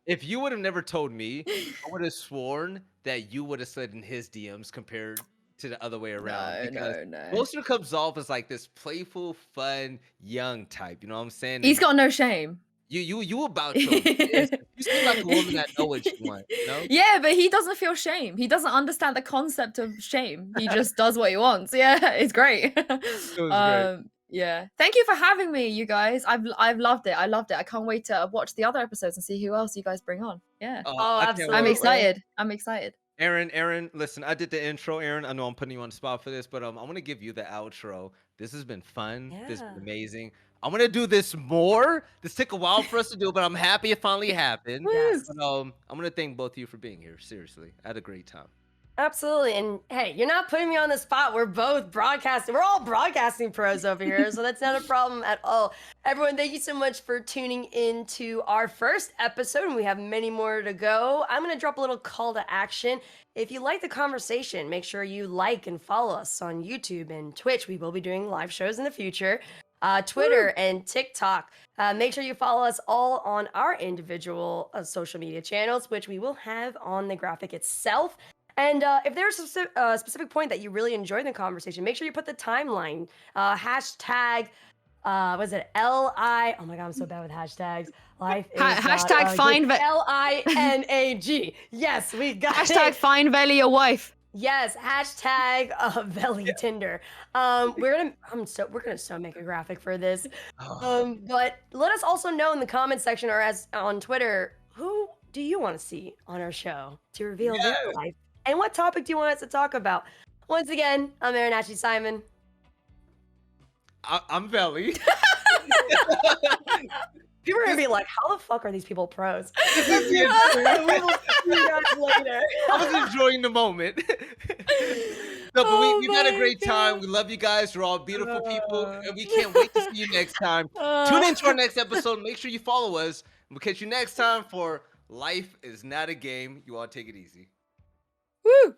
if you would have never told me, I would have sworn that you would have slid in his DMs compared to the other way around. No. Boaster comes off as like this playful, fun, young type. You know what I'm saying? He's got no shame. You about your business. You seem like a woman that know what you want, you know? Yeah, but he doesn't feel shame. He doesn't understand the concept of shame. He just does what he wants. Yeah, it's great. It was great. Yeah. Thank you for having me, you guys. I've loved it. I loved it. I can't wait to watch the other episodes and see who else you guys bring on. Yeah. Oh, I can't absolutely. I'm wait. excited. I'm excited. Erin, listen, I did the intro, Erin. I know I'm putting you on the spot for this, but I want to give you the outro. This has been fun. This has been Yeah. amazing. I'm gonna do this more. This took a while for us to do, but I'm happy it finally happened. Yes. But, I'm gonna thank both of you for being here. Seriously, I had a great time. Absolutely. And hey, you're not putting me on the spot. We're both broadcasting. We're all broadcasting pros over here. So that's not a problem at all. Everyone, thank you so much for tuning into our first episode. And we have many more to go. I'm going to drop a little call to action. If you like the conversation, make sure you like and follow us on YouTube and Twitch. We will be doing live shows in the future. Twitter and TikTok. Make sure you follow us all on our individual social media channels, which we will have on the graphic itself. And if there's a specific point that you really enjoyed in the conversation, make sure you put the timeline. Hashtag, was it L-I? Oh my God, I'm so bad with hashtags. Life is Hashtag find L-I-N-A-G. Yes, we got hashtag it. find Velly a wife. Yes, hashtag Velly Tinder. We're gonna so make a graphic for this. But let us also know in the comment section or as on Twitter, who do you want to see on our show to reveal their life? And what topic do you want us to talk about? Once again, I'm Erin Simon. I'm Velly. People are gonna be like, how the fuck are these people pros? We will see you guys later. I was enjoying the moment. No, but we've had a great time. We love you guys. You're all beautiful people, and we can't wait to see you next time. Tune in to our next episode. Make sure you follow us. We'll catch you next time for Life is Not a Game. You all take it easy. Woo!